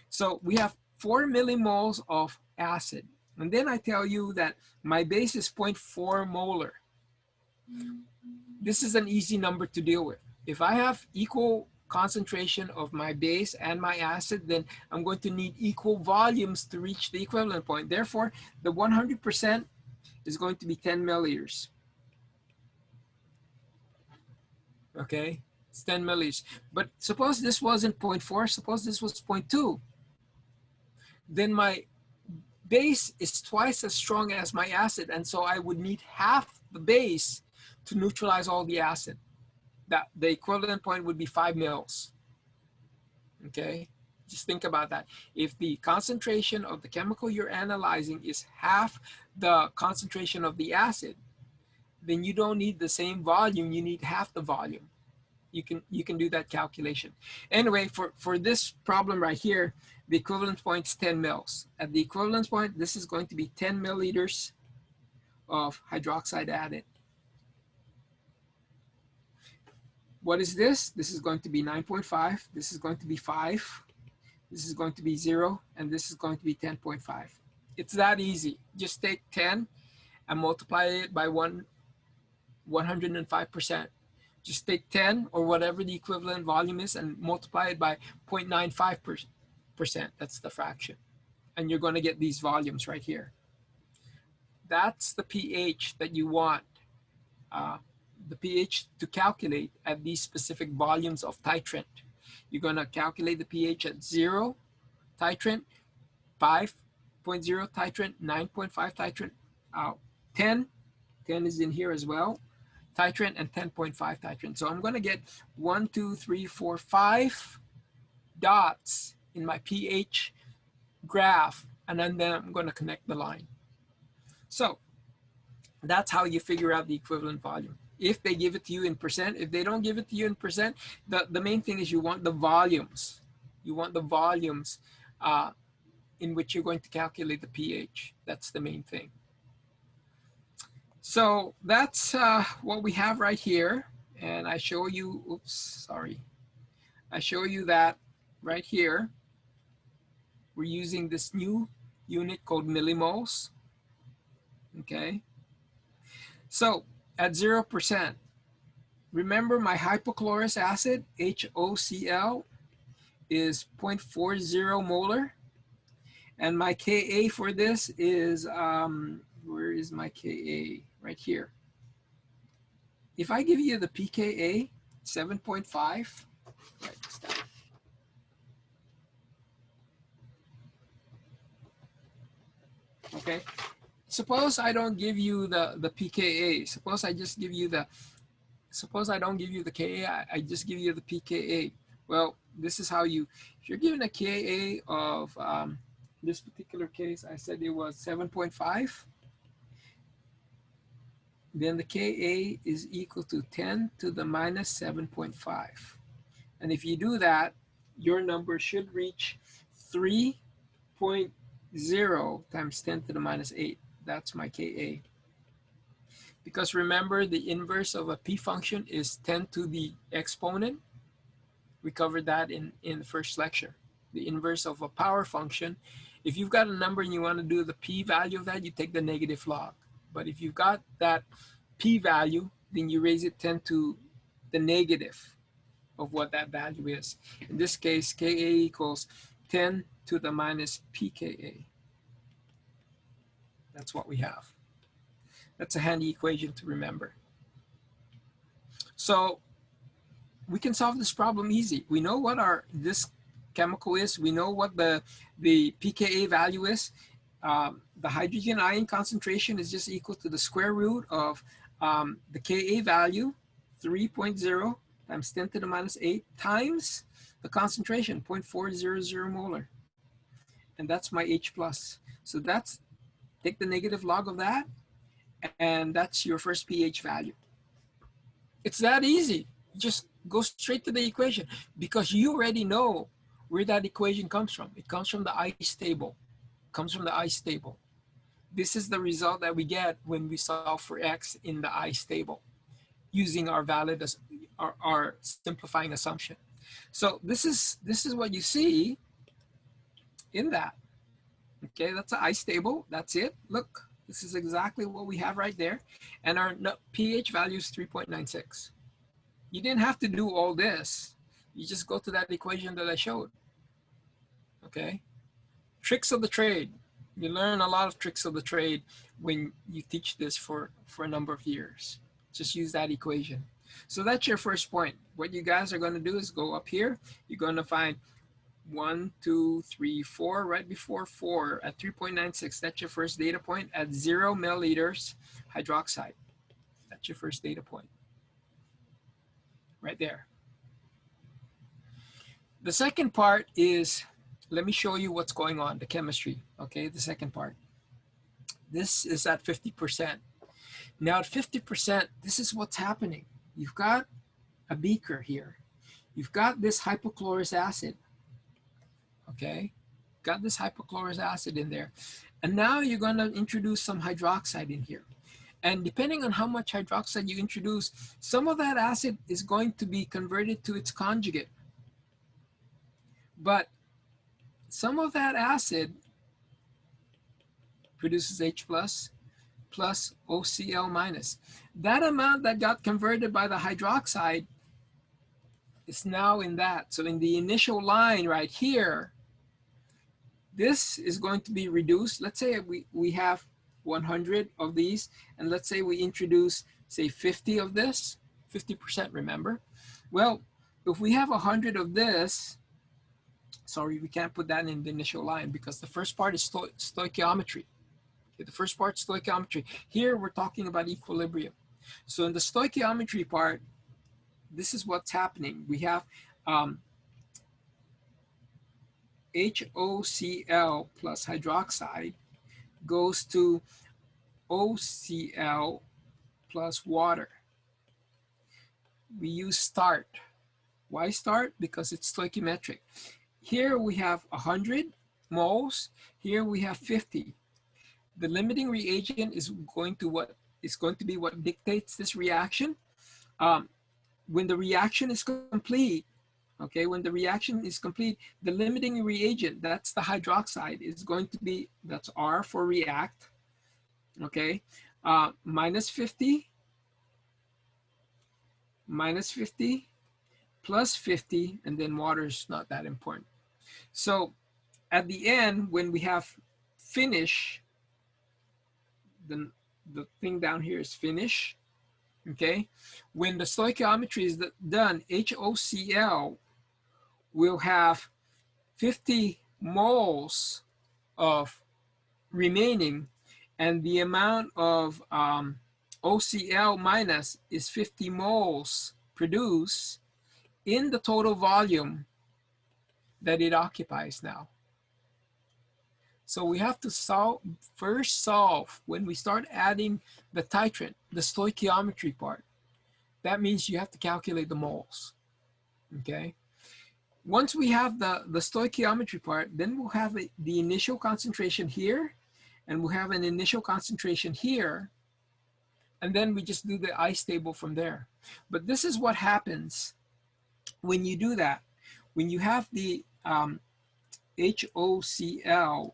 So we have 4 millimoles of acid. And then I tell you that my base is 0.4 molar. This is an easy number to deal with. If I have equal concentration of my base and my acid, then I'm going to need equal volumes to reach the equivalent point. Therefore, the 100% is going to be 10 milliliters. Okay, it's 10 milliliters. But suppose this wasn't zero point 0.4, suppose this was 0.2. Then my base is twice as strong as my acid, and so I would need half the base to neutralize all the acid. That the equivalent point would be 5 mils. Okay, just think about that. If the concentration of the chemical you're analyzing is half the concentration of the acid, then you don't need the same volume, you need half the volume. You can do that calculation. Anyway, for this problem right here, the equivalent point is 10 mils. At the equivalence point, this is going to be 10 milliliters of hydroxide added. What is this? This is going to be 9.5. This is going to be 5. This is going to be 0. And this is going to be 10.5. It's that easy. Just take 10 and multiply it by 105%. Just take 10 or whatever the equivalent volume is and multiply it by 0.95%. That's the fraction. And you're going to get these volumes right here. That's the pH that you want. The pH to calculate at these specific volumes of titrant. You're going to calculate the pH at 0 titrant, 5.0 titrant, 9.5 titrant, 10 is in here as well, titrant, and 10.5 titrant. So I'm going to get 1, 2, 3, 4, 5 dots in my pH graph, and then I'm going to connect the line. So that's how you figure out the equivalent volume. If they give it to you in percent, if they don't give it to you in percent, the main thing is you want the volumes. You want the volumes in which you're going to calculate the pH. That's the main thing. So that's what we have right here. And I show you, oops, sorry. I show you that right here. We're using this new unit called millimoles. Okay. So at 0%, remember my hypochlorous acid, HOCl, is 0.40 molar. And my Ka for this is, where is my Ka? Right here. If I give you the pKa, 7.5, write this down. Okay. Suppose I don't give you the pKa. Suppose I just give you the, suppose I don't give you the Ka, I just give you the pKa. Well, this is how you, if you're given a Ka of, this particular case, I said it was 7.5, then the Ka is equal to 10 to the minus 7.5. And if you do that, your number should reach 3.0 times 10 to the minus 8. That's my Ka. Because remember, the inverse of a p function is 10 to the exponent. We covered that in the first lecture. The inverse of a power function, if you've got a number and you want to do the p-value of that, you take the negative log. But if you've got that p-value, then you raise it 10 to the negative of what that value is. In this case, Ka equals 10 to the minus pKa. That's what we have. That's a handy equation to remember. So we can solve this problem easy. We know what this chemical is. We know what the pKa value is. The hydrogen ion concentration is just equal to the square root of the Ka value, 3.0 times 10 to the minus 8 times the concentration, 0.400 molar. And that's my H plus. So that's, take the negative log of that, and that's your first pH value. It's that easy. Just go straight to the equation because you already know where that equation comes from. It comes from the ice table. It comes from the ice table. This is the result that we get when we solve for X in the ice table using our valid, our simplifying assumption. So this is what you see in that. Okay, that's an ice table. That's it. Look, this is exactly what we have right there. And our pH value is 3.96. You didn't have to do all this. You just go to that equation that I showed. Okay. Tricks of the trade. You learn a lot of tricks of the trade when you teach this for a number of years. Just use that equation. So that's your first point. What you guys are going to do is go up here. You're going to find 1, 2, 3, 4, right before 4 at 3.96. That's your first data point at 0 milliliters hydroxide. That's your first data point right there. The second part is, let me show you what's going on, the chemistry. Okay, the second part. This is at 50%. Now at 50%, this is what's happening. You've got a beaker here. You've got this hypochlorous acid. Okay, got this hypochlorous acid in there. And now you're going to introduce some hydroxide in here. And depending on how much hydroxide you introduce, some of that acid is going to be converted to its conjugate. But some of that acid produces H plus OCl minus. That amount that got converted by the hydroxide is now in that. So in the initial line right here, this is going to be reduced. Let's say we have 100 of these, and let's say we introduce, say, 50 of this, 50%, remember? Well, if we have 100 of this, sorry, we can't put that in the initial line because the first part is stoichiometry. Okay, the first part is stoichiometry. Here, we're talking about equilibrium. So in the stoichiometry part, this is what's happening. We have HOCl plus hydroxide goes to OCl plus water. We use start. Why start? Because it's stoichiometric. Here we have 100 moles. Here we have 50. The limiting reagent is going to be what dictates this reaction. When the reaction is complete, okay, when the reaction is complete, the limiting reagent, that's the hydroxide, is going to be, that's R for react, okay, minus 50, plus 50, and then water is not that important. So at the end, when we have finish, the thing down here is finish, okay? When the stoichiometry is done, HOCl will have 50 moles of remaining, and the amount of OCl minus is 50 moles produced in the total volume that it occupies now. So we have to first solve when we start adding the titrant, the stoichiometry part. That means you have to calculate the moles, okay? Once we have the stoichiometry part, then we'll have the initial concentration here, and we'll have an initial concentration here, and then we just do the ice table from there. But this is what happens when you do that. When you have the HOCl,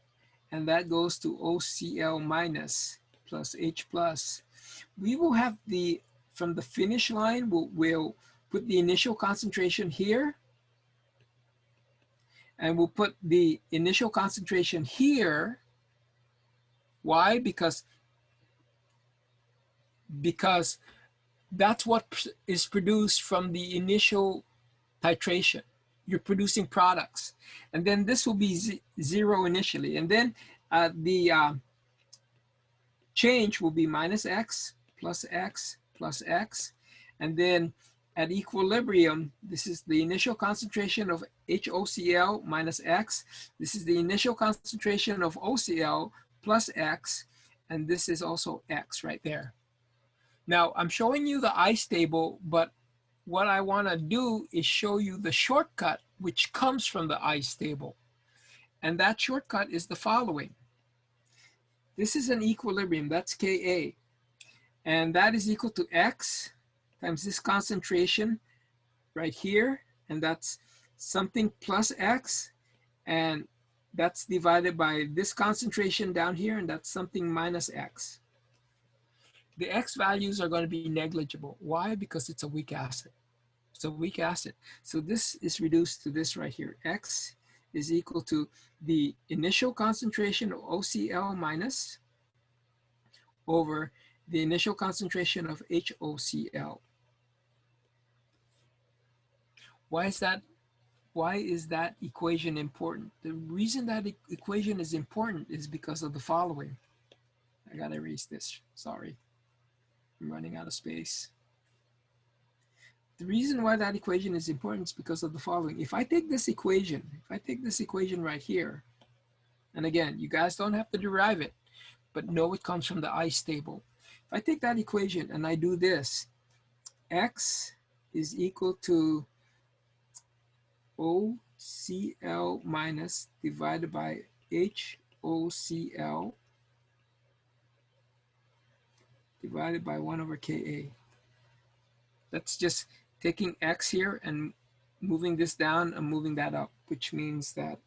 and that goes to OCl minus plus H plus, we will have from the finish line, we'll put the initial concentration here, and we'll put the initial concentration here. Why? Because that's what is produced from the initial titration. You're producing products. And then this will be zero initially. And then the change will be minus X plus X plus X. And then at equilibrium, this is the initial concentration of HOCl minus X. This is the initial concentration of OCl plus X. And this is also X right there. Now, I'm showing you the ice table, but what I want to do is show you the shortcut which comes from the ice table. And that shortcut is the following. This is an equilibrium, that's Ka. And that is equal to X times this concentration right here. And that's something plus X. And that's divided by this concentration down here. And that's something minus X. The X values are going to be negligible. Why? Because it's a weak acid. It's a weak acid. So this is reduced to this right here. X is equal to the initial concentration of OCl minus over the initial concentration of HOCl. Why is that equation important? The reason that equation is important is because of the following. I gotta erase this, sorry. I'm running out of space. The reason why that equation is important is because of the following. If I take this equation right here, and again, you guys don't have to derive it, but know it comes from the ice table. If I take that equation and I do this, X is equal to OCl minus divided by HOCl divided by 1 over Ka. That's just taking X here and moving this down and moving that up, which means that,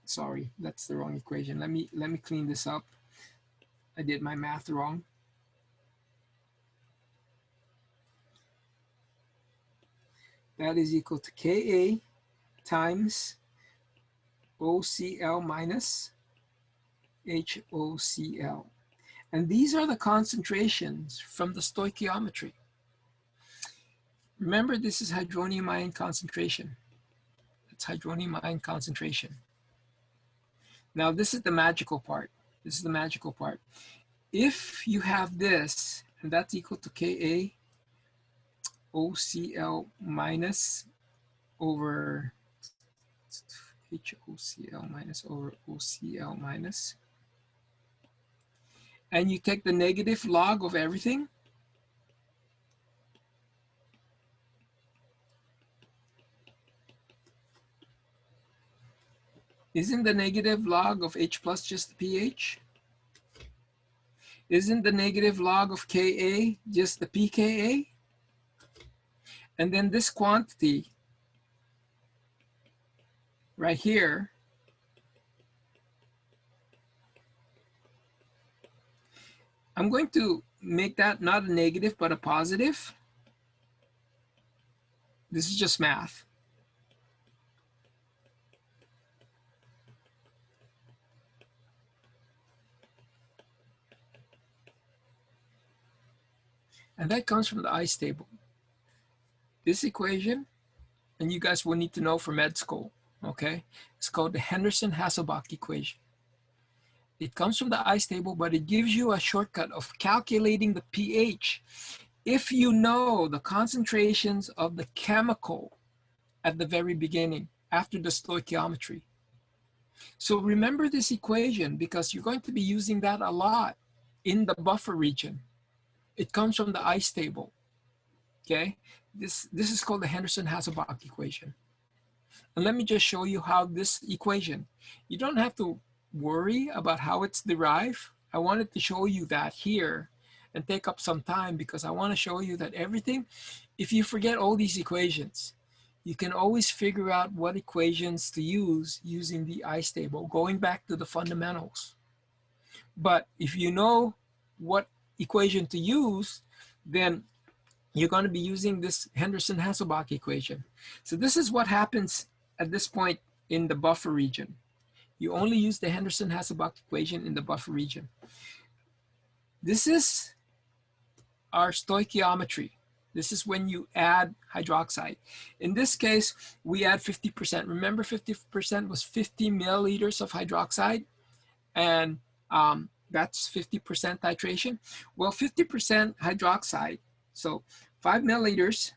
sorry, that's the wrong equation. Let me clean this up. I did my math wrong. That is equal to Ka times OCl minus HOCl. And these are the concentrations from the stoichiometry. Remember, this is hydronium ion concentration. It's hydronium ion concentration. Now, this is the magical part. This is the magical part. If you have this, and that's equal to Ka OCl minus over HOCl minus over OCl minus, and you take the negative log of everything, isn't the negative log of H plus just the pH? Isn't the negative log of Ka just the pKa? And then this quantity right here I'm going to make that not a negative but a positive. This is just math. And that comes from the ice table. This equation, and you guys will need to know for med school, okay? It's called the Henderson-Hasselbalch equation. It comes from the ice table, but it gives you a shortcut of calculating the pH. If you know the concentrations of the chemical at the very beginning, after the stoichiometry. So remember this equation because you're going to be using that a lot in the buffer region. It comes from the ice table, okay? This is called the Henderson-Hasselbalch equation. And let me just show you how this equation, you don't have to worry about how it's derived. I wanted to show you that here and take up some time because I want to show you that everything, if you forget all these equations, you can always figure out what equations to use using the ice table, going back to the fundamentals. But if you know what equation to use, then you're going to be using this Henderson-Hasselbalch equation. So this is what happens at this point in the buffer region. You only use the Henderson-Hasselbalch equation in the buffer region. This is our stoichiometry. This is when you add hydroxide. In this case, we add 50%. Remember 50% was 50 milliliters of hydroxide, and that's 50% titration. Well, 50% hydroxide, so 5 milliliters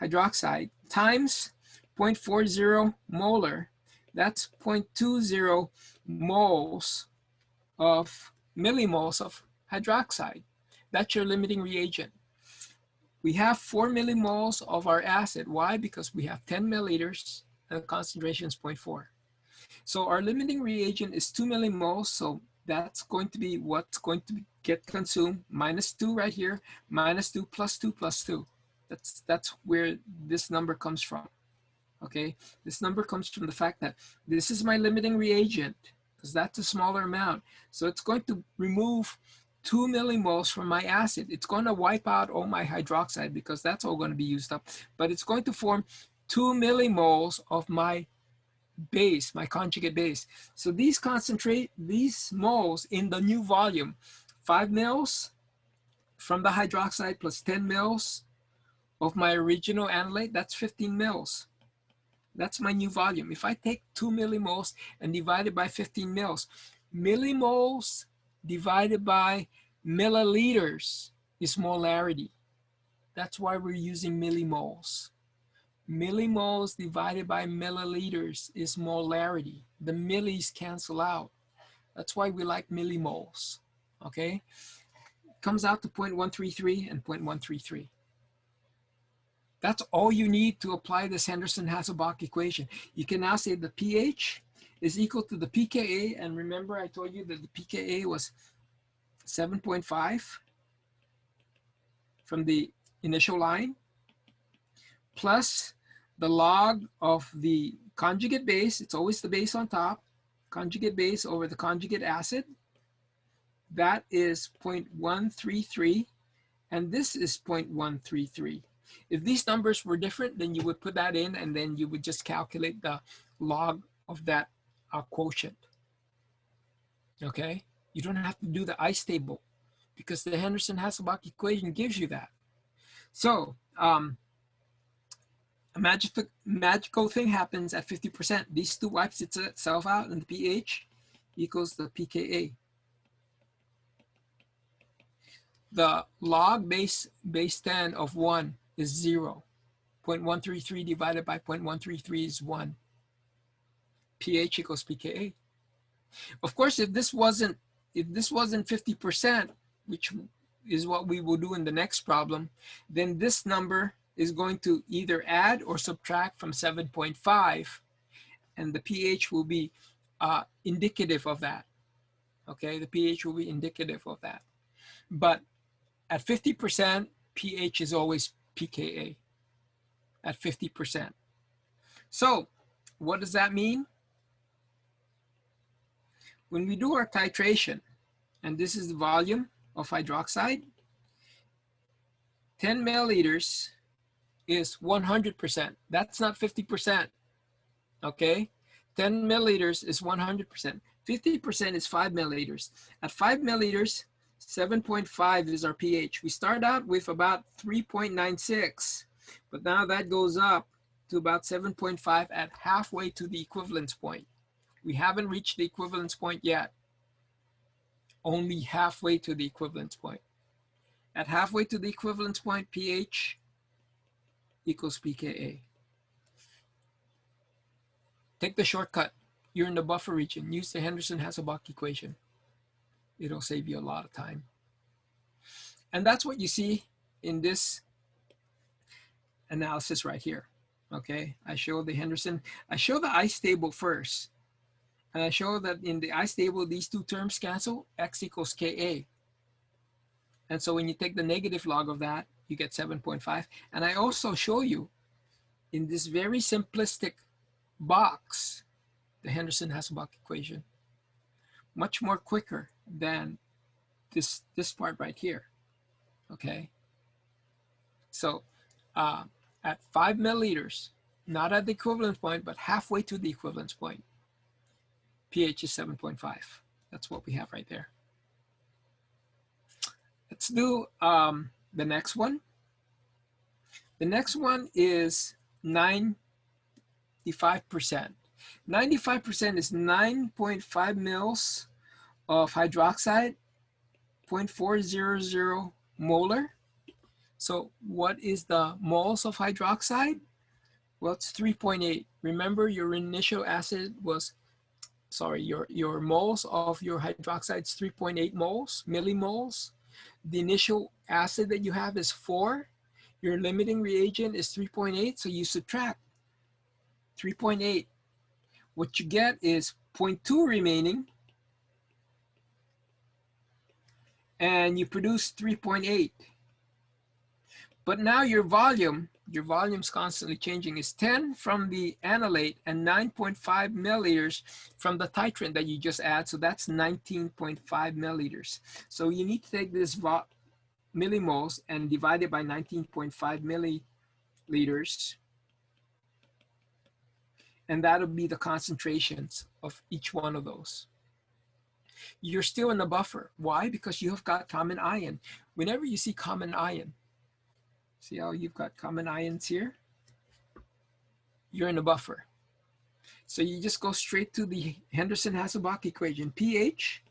hydroxide times 0.40 molar, that's 0.20 moles of millimoles of hydroxide. That's your limiting reagent. We have 4 millimoles of our acid. Why? Because we have 10 milliliters and the concentration is 0.4. So our limiting reagent is 2 millimoles. So that's going to be what's going to get consumed. Minus 2 right here, minus 2 plus 2 plus 2. That's where this number comes from. Okay, this number comes from the fact that this is my limiting reagent because that's a smaller amount. So it's going to remove 2 millimoles from my acid. It's going to wipe out all my hydroxide because that's all going to be used up. But it's going to form 2 millimoles of my base, my conjugate base. So these moles in the new volume, 5 mils from the hydroxide plus 10 mils of my original analyte, that's 15 mils. That's my new volume. If I take 2 millimoles and divide it by 15 mils, millimoles divided by milliliters is molarity. That's why we're using millimoles. Millimoles divided by milliliters is molarity. The millis cancel out. That's why we like millimoles, okay? Comes out to 0.133 and 0.133. That's all you need to apply this Henderson-Hasselbalch equation. You can now say the pH is equal to the pKa, and remember I told you that the pKa was 7.5 from the initial line, plus the log of the conjugate base, it's always the base on top, conjugate base over the conjugate acid, that is 0.133, and this is 0.133. If these numbers were different, then you would put that in, and then you would just calculate the log of that quotient, okay? You don't have to do the ice table because the Henderson-Hasselbalch equation gives you that. So a magical thing happens at 50%. These two wipes itself out, and the pH equals the pKa. The log base 10 of 1 is 0. 0.133 divided by 0.133 is 1. pH equals pKa. Of course, if this wasn't 50%, which is what we will do in the next problem, then this number is going to either add or subtract from 7.5, and the pH will be indicative of that. Okay, the pH will be indicative of that. But at 50%, pH is always pKa at 50%. So what does that mean? When we do our titration, and this is the volume of hydroxide, 10 milliliters is 100%. That's not 50%, okay? 10 milliliters is 100%. 50% is 5 milliliters. At 5 milliliters, 7.5 is our pH. We start out with about 3.96, but now that goes up to about 7.5 at halfway to the equivalence point. We haven't reached the equivalence point yet. Only halfway to the equivalence point. At halfway to the equivalence point, pH equals pKa. Take the shortcut. You're in the buffer region. Use the Henderson-Hasselbalch equation. It'll save you a lot of time. And that's what you see in this analysis right here. Okay, I show the ice table first. And I show that in the ice table, these two terms cancel, x equals Ka. And so when you take the negative log of that, you get 7.5. And I also show you in this very simplistic box, the Henderson-Hasselbalch equation, much more quicker than this part right here, okay? So at 5 milliliters, not at the equivalence point, but halfway to the equivalence point, pH is 7.5. That's what we have right there. Let's do the next one. The next one is 95%. 95% is 9.5 mils of hydroxide, 0.400 molar. So what is the moles of hydroxide? Well, it's 3.8. Remember, your initial acid was, sorry, your moles of your hydroxide is 3.8 moles, millimoles. The initial acid that you have is 4. Your limiting reagent is 3.8, so you subtract 3.8. What you get is 0.2 remaining, and you produce 3.8. But now your volume's constantly changing, is 10 from the analyte and 9.5 milliliters from the titrant that you just add, so that's 19.5 milliliters. So you need to take this millimoles and divide it by 19.5 milliliters, and that'll be the concentrations of each one of those. You're still in the buffer. Why? Because you have got common ion. Whenever you see common ion, see how you've got common ions here? You're in the buffer. So you just go straight to the Henderson-Hasselbalch equation. pH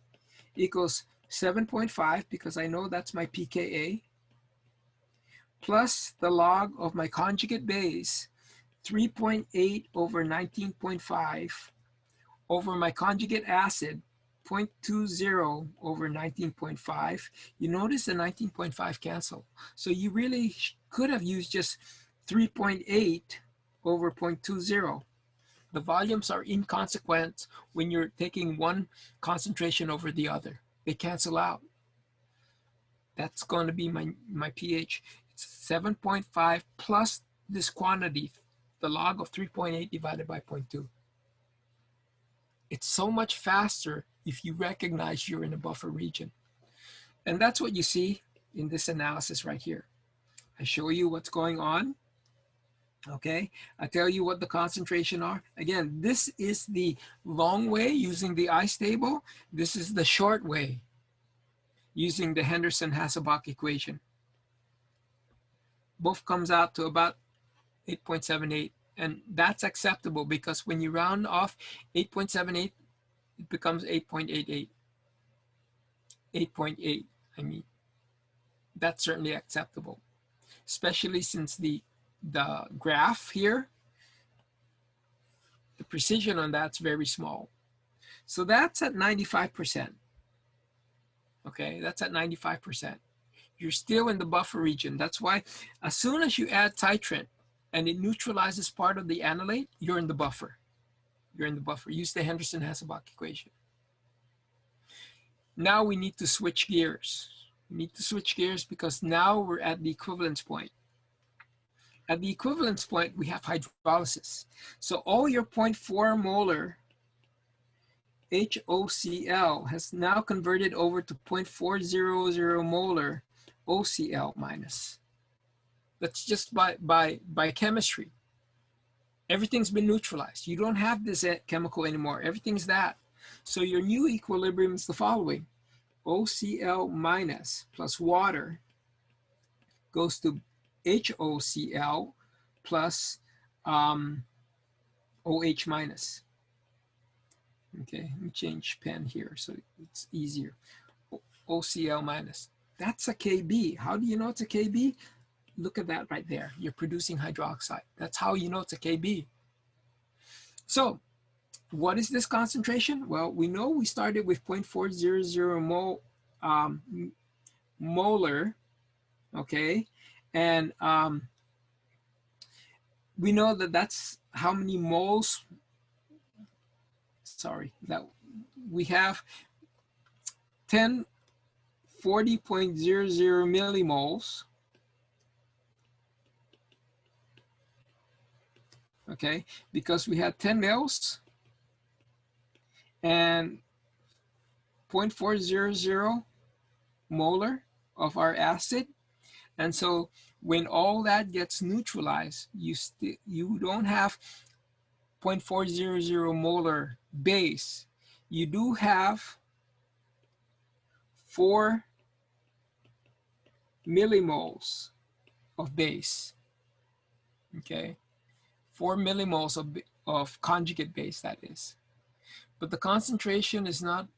equals 7.5, because I know that's my pKa, plus the log of my conjugate base, 3.8 over 19.5, over my conjugate acid, 0.20 over 19.5. You notice the 19.5 cancel. So you really could have used just 3.8 over 0.20. The volumes are inconsequent when you're taking one concentration over the other. They cancel out. That's going to be my pH. It's 7.5 plus this quantity, the log of 3.8 divided by 0.2. It's so much faster if you recognize you're in a buffer region. And that's what you see in this analysis right here. I show you what's going on. Okay, I tell you what the concentration are. Again, this is the long way using the ice table. This is the short way using the Henderson-Hasselbalch equation. Both comes out to about 8.78, and that's acceptable because when you round off 8.78, it becomes 8.88. 8.8, I mean. That's certainly acceptable, especially since the graph here, the precision on that's very small. So that's at 95%. Okay, that's at 95%. You're still in the buffer region. That's why as soon as you add titrant and it neutralizes part of the analyte, you're in the buffer. You're in the buffer. Use the Henderson-Hasselbalch equation. Now we need to switch gears. We need to switch gears because now we're at the equivalence point. At the equivalence point, we have hydrolysis. So all your 0.4 molar HOCl has now converted over to 0.400 molar OCl minus. That's just by chemistry. Everything's been neutralized. You don't have this chemical anymore. Everything's that. So your new equilibrium is the following. OCl minus plus water goes to HOCl plus OH minus. Okay, let me change pen here so it's easier. OCl minus. That's a Kb. How do you know it's a Kb? Look at that right there. You're producing hydroxide. That's how you know it's a Kb. So what is this concentration? Well, we know we started with 0.400 molar, okay? And we know that that's how many moles, sorry, that we have 40.00 millimoles, okay? Because we had 10 mils and 0.400 molar of our acid. And so when all that gets neutralized, you don't have 0.400 molar base. You do have 4 millimoles of base, okay? 4 millimoles of conjugate base, that is. But the concentration is not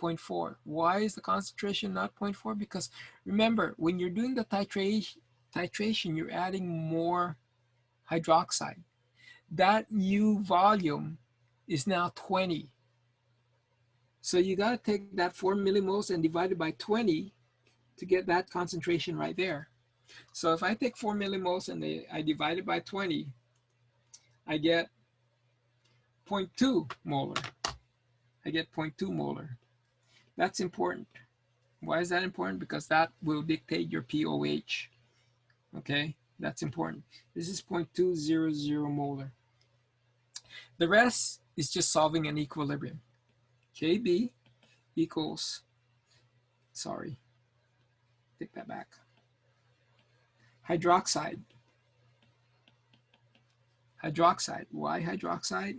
0.4. Why is the concentration not 0.4? Because remember, when you're doing the titration, you're adding more hydroxide. That new volume is now 20. So you got to take that 4 millimoles and divide it by 20 to get that concentration right there. So if I take 4 millimoles and I divide it by 20, I get 0.2 molar. I get 0.2 molar. That's important. Why is that important? Because that will dictate your POH. Okay, that's important. This is 0.200 molar. The rest is just solving an equilibrium. Kb equals, sorry, take that back. Hydroxide. hydroxide. Why hydroxide?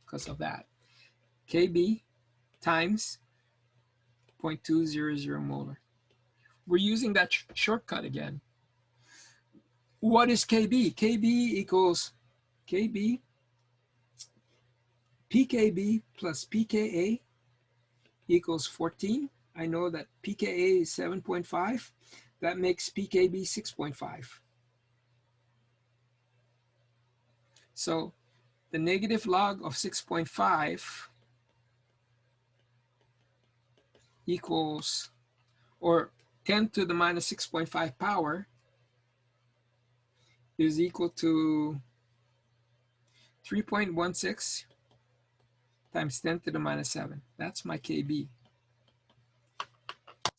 Because of that. Kb times 0.200 molar. We're using that shortcut again. What is Kb? Kb equals Kb, pKb plus pKa equals 14. I know that pKa is 7.5. That makes pKb 6.5. So the negative log of 6.5 equals, or 10 to the minus 6.5 power is equal to 3.16 times 10 to the minus 7. That's my Kb.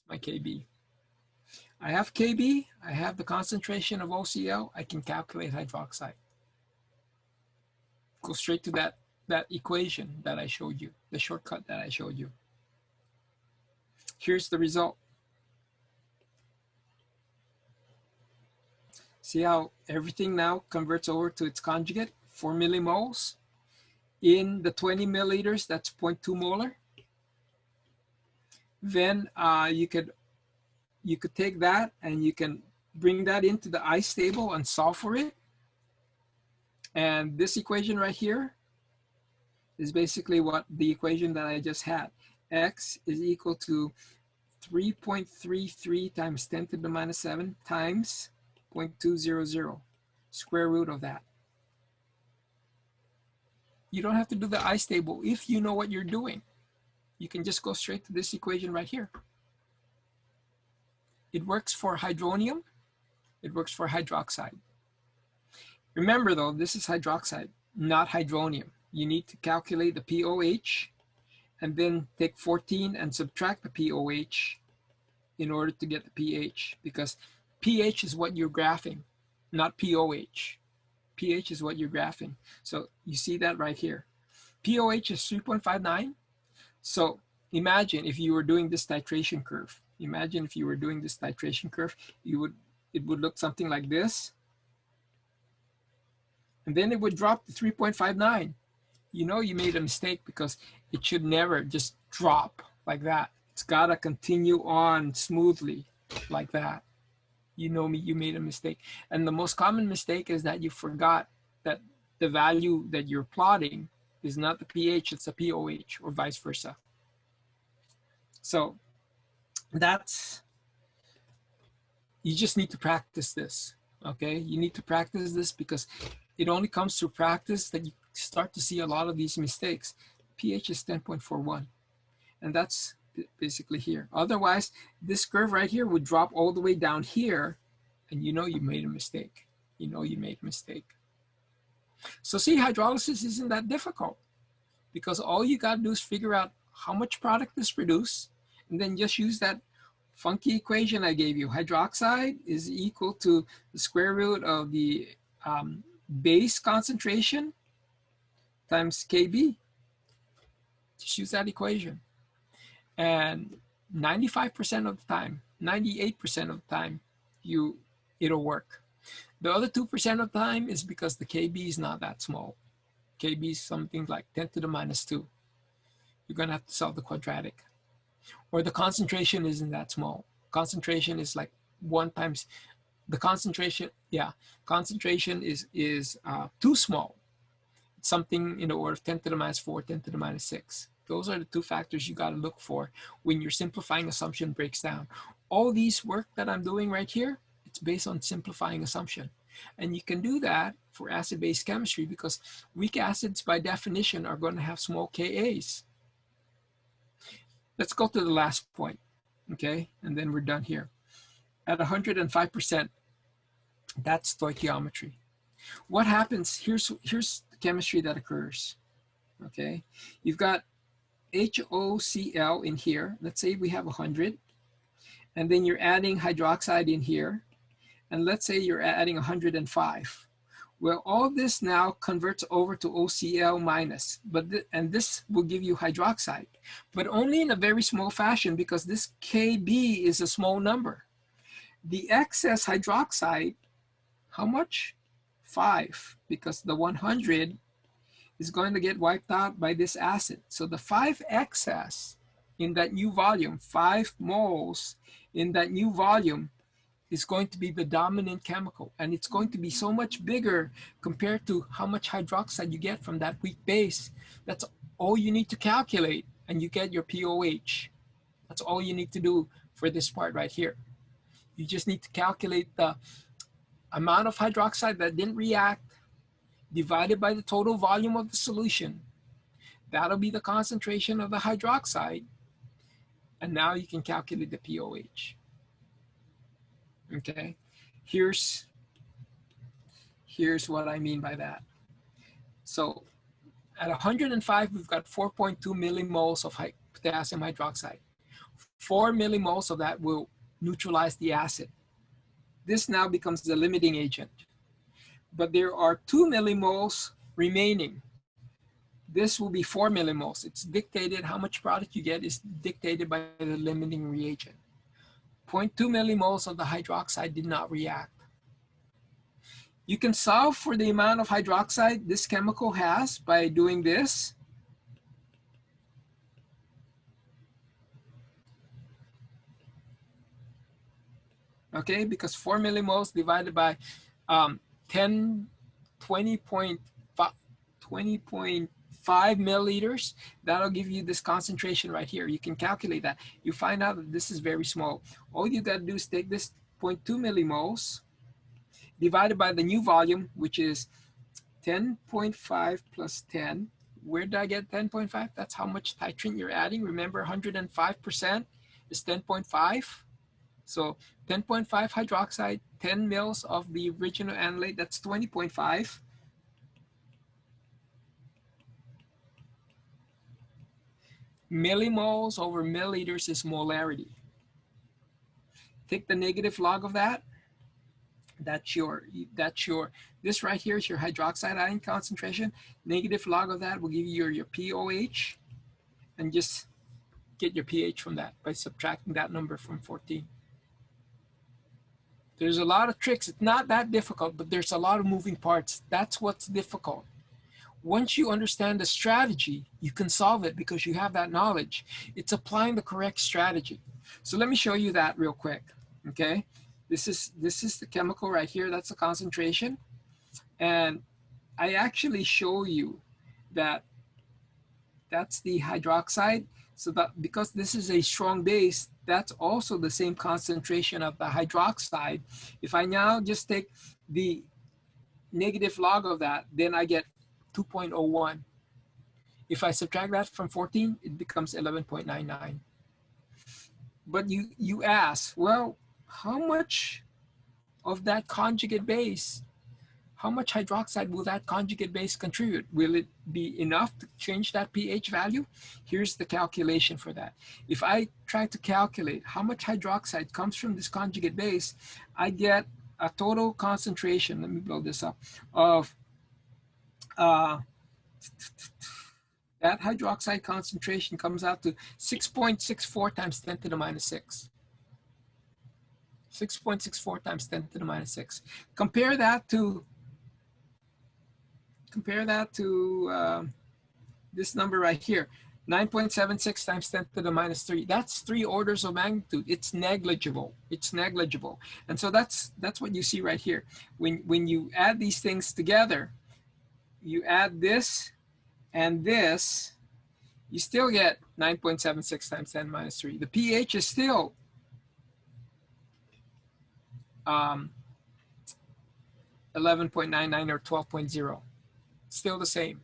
My Kb. I have Kb, I have the concentration of OCl, I can calculate hydroxide. Go straight to that equation that I showed you, the shortcut that I showed you. Here's the result. See how everything now converts over to its conjugate, 4 millimoles. In the 20 milliliters, that's 0.2 molar. Then you could take that and you can bring that into the ice table and solve for it. And this equation right here is basically what the equation that I just had. X is equal to 3.33 times 10 to the minus 7 times 0.200, square root of that. You don't have to do the ice table if you know what you're doing. You can just go straight to this equation right here. It works for hydronium. It works for hydroxide. Remember though, this is hydroxide, not hydronium. You need to calculate the pOH and then take 14 and subtract the pOH in order to get the pH, because pH is what you're graphing, not pOH. pH is what you're graphing. So you see that right here. pOH is 3.59. So imagine if you were doing this titration curve. Imagine if you were doing this titration curve, it would look something like this. And then it would drop to 3.59. You know you made a mistake, because it should never just drop like that. It's gotta continue on smoothly like that. You know me, you made a mistake. And the most common mistake is that you forgot that the value that you're plotting is not the pH, it's the pOH, or vice versa. So you just need to practice this, okay? You need to practice this, because it only comes through practice that you start to see a lot of these mistakes. pH is 10.41, and that's basically here. Otherwise, this curve right here would drop all the way down here, and you know you made a mistake. You know you made a mistake. So see, hydrolysis isn't that difficult, because all you got to do is figure out how much product is produced, and then just use that funky equation I gave you. Hydroxide is equal to the square root of the base concentration times Kb. Just use that equation. And 95% of the time, 98% of the time, it'll work. The other 2% of the time is because the Kb is not that small. Kb is something like 10 to the minus 2. You're gonna have to solve the quadratic. Or the concentration isn't that small. Concentration is like 1 times the concentration. Yeah, concentration is too small. It's something in the order of 10 to the minus 4, 10 to the minus 6. Those are the 2 factors you got to look for when your simplifying assumption breaks down. All these work that I'm doing right here, it's based on simplifying assumption. And you can do that for acid-base chemistry, because weak acids by definition are going to have small Kas. Let's go to the last point, okay? And then we're done here. At 105%, that's stoichiometry. What happens, here's the chemistry that occurs, okay? You've got HOCl in here. Let's say we have 100, and then you're adding hydroxide in here, and let's say you're adding 105. Well, all this now converts over to OCl minus, and this will give you hydroxide, but only in a very small fashion, because this Kb is a small number. The excess hydroxide, how much? 5, because the 100 is going to get wiped out by this acid. So the 5 excess in that new volume, 5 moles in that new volume, is going to be the dominant chemical. And it's going to be so much bigger compared to how much hydroxide you get from that weak base. That's all you need to calculate, and you get your POH. That's all you need to do for this part right here. You just need to calculate the amount of hydroxide that didn't react divided by the total volume of the solution. That'll be the concentration of the hydroxide. And now you can calculate the POH. Okay, here's what I mean by that. So at 105, we've got 4.2 millimoles of potassium hydroxide. 4 millimoles of that will neutralize the acid. This now becomes the limiting agent. But there are 2 millimoles remaining. This will be 4 millimoles. It's dictated, how much product you get is dictated by the limiting reagent. 0.2 millimoles of the hydroxide did not react. You can solve for the amount of hydroxide this chemical has by doing this. Okay, because 4 millimoles divided by 20.5 milliliters, that'll give you this concentration right here. You can calculate that. You find out that this is very small. All you got to do is take this 0.2 millimoles divided by the new volume, which is 10.5 plus 10. Where did I get 10.5? That's how much titrant you're adding. Remember, 105% is 10.5. So 10.5 hydroxide, 10 mils of the original analyte, that's 20.5. Millimoles over milliliters is molarity. Take the negative log of that. That's your, this right here is your hydroxide ion concentration. Negative log of that will give you your POH, and just get your pH from that by subtracting that number from 14. There's a lot of tricks. It's not that difficult, but there's a lot of moving parts. That's what's difficult. Once you understand the strategy, you can solve it because you have that knowledge. It's applying the correct strategy. So let me show you that real quick, okay? This is the chemical right here. That's the concentration. And I actually show you that that's the hydroxide. So that because this is a strong base, that's also the same concentration of the hydroxide. If I now just take the negative log of that, then I get 2.01. If I subtract that from 14, it becomes 11.99. But you ask, well, how much of that conjugate base, how much hydroxide will that conjugate base contribute? Will it be enough to change that pH value? Here's the calculation for that. If I try to calculate how much hydroxide comes from this conjugate base, I get a total concentration, let me blow this up, of that hydroxide concentration comes out to 6.64 times 10 to the minus 6. 6.64 times 10 to the minus 6. Compare that to this number right here, 9.76 times 10 to the minus 3. That's 3 orders of magnitude. It's negligible. It's negligible. And so that's what you see right here. When you add these things together, you add this and this, you still get 9.76 times 10 minus 3. The pH is still 11.99 or 12.0. Still the same.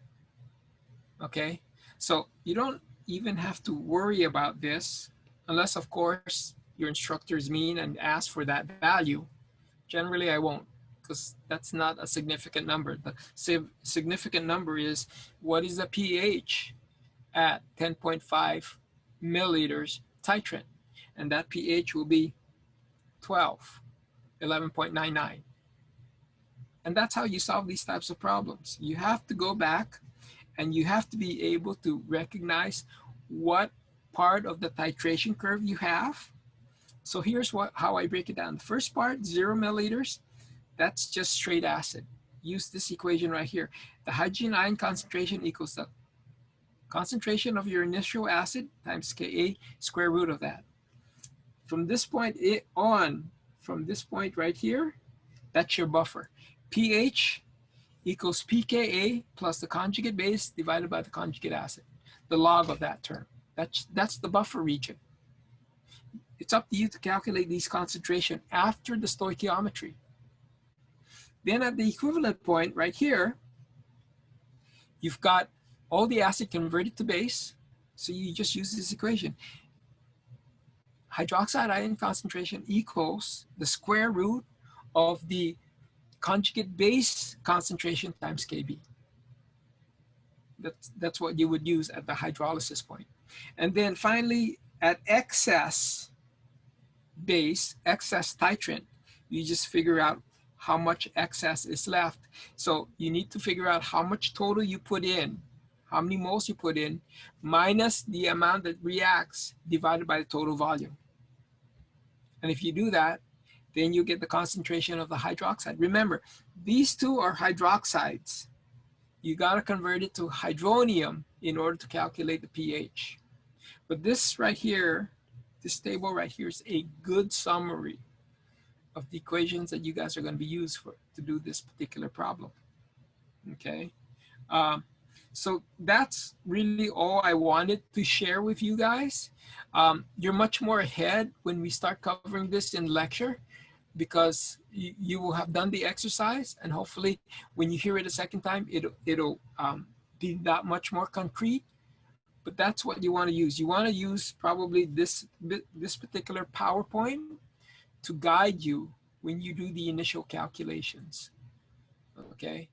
Okay, so you don't even have to worry about this unless, of course, your instructor is mean and asks for that value. Generally, I won't, because that's not a significant number. The significant number is what is the pH at 10.5 milliliters titrant, and that pH will be 12, 11.99. And that's how you solve these types of problems. You have to go back and you have to be able to recognize what part of the titration curve you have. So here's how I break it down. The first part, 0 milliliters, that's just straight acid. use this equation right here. The hydrogen ion concentration equals the concentration of your initial acid times Ka square root of that. From this point on, from this point right here, that's your buffer. pH equals pKa plus the conjugate base divided by the conjugate acid, the log of that term. That's the buffer region. It's up to you to calculate these concentration after the stoichiometry. Then at the equivalent point right here, you've got all the acid converted to base. So you just use this equation. Hydroxide ion concentration equals the square root of the conjugate base concentration times Kb. That's what you would use at the hydrolysis point. And then finally, at excess base, excess titrant, you just figure out how much excess is left. So you need to figure out how much total you put in, how many moles you put in, minus the amount that reacts divided by the total volume. And if you do that, then you get the concentration of the hydroxide. Remember, these two are hydroxides. You got to convert it to hydronium in order to calculate the pH. But this right here, this table right here is a good summary of the equations that you guys are going to be used for to do this particular problem. Okay. So that's really all I wanted to share with you guys. You're much more ahead when we start covering this in lecture, because you will have done the exercise, and hopefully when you hear it a second time, it'll be that much more concrete. But that's what you want to use. You want to use probably this particular PowerPoint to guide you when you do the initial calculations. Okay.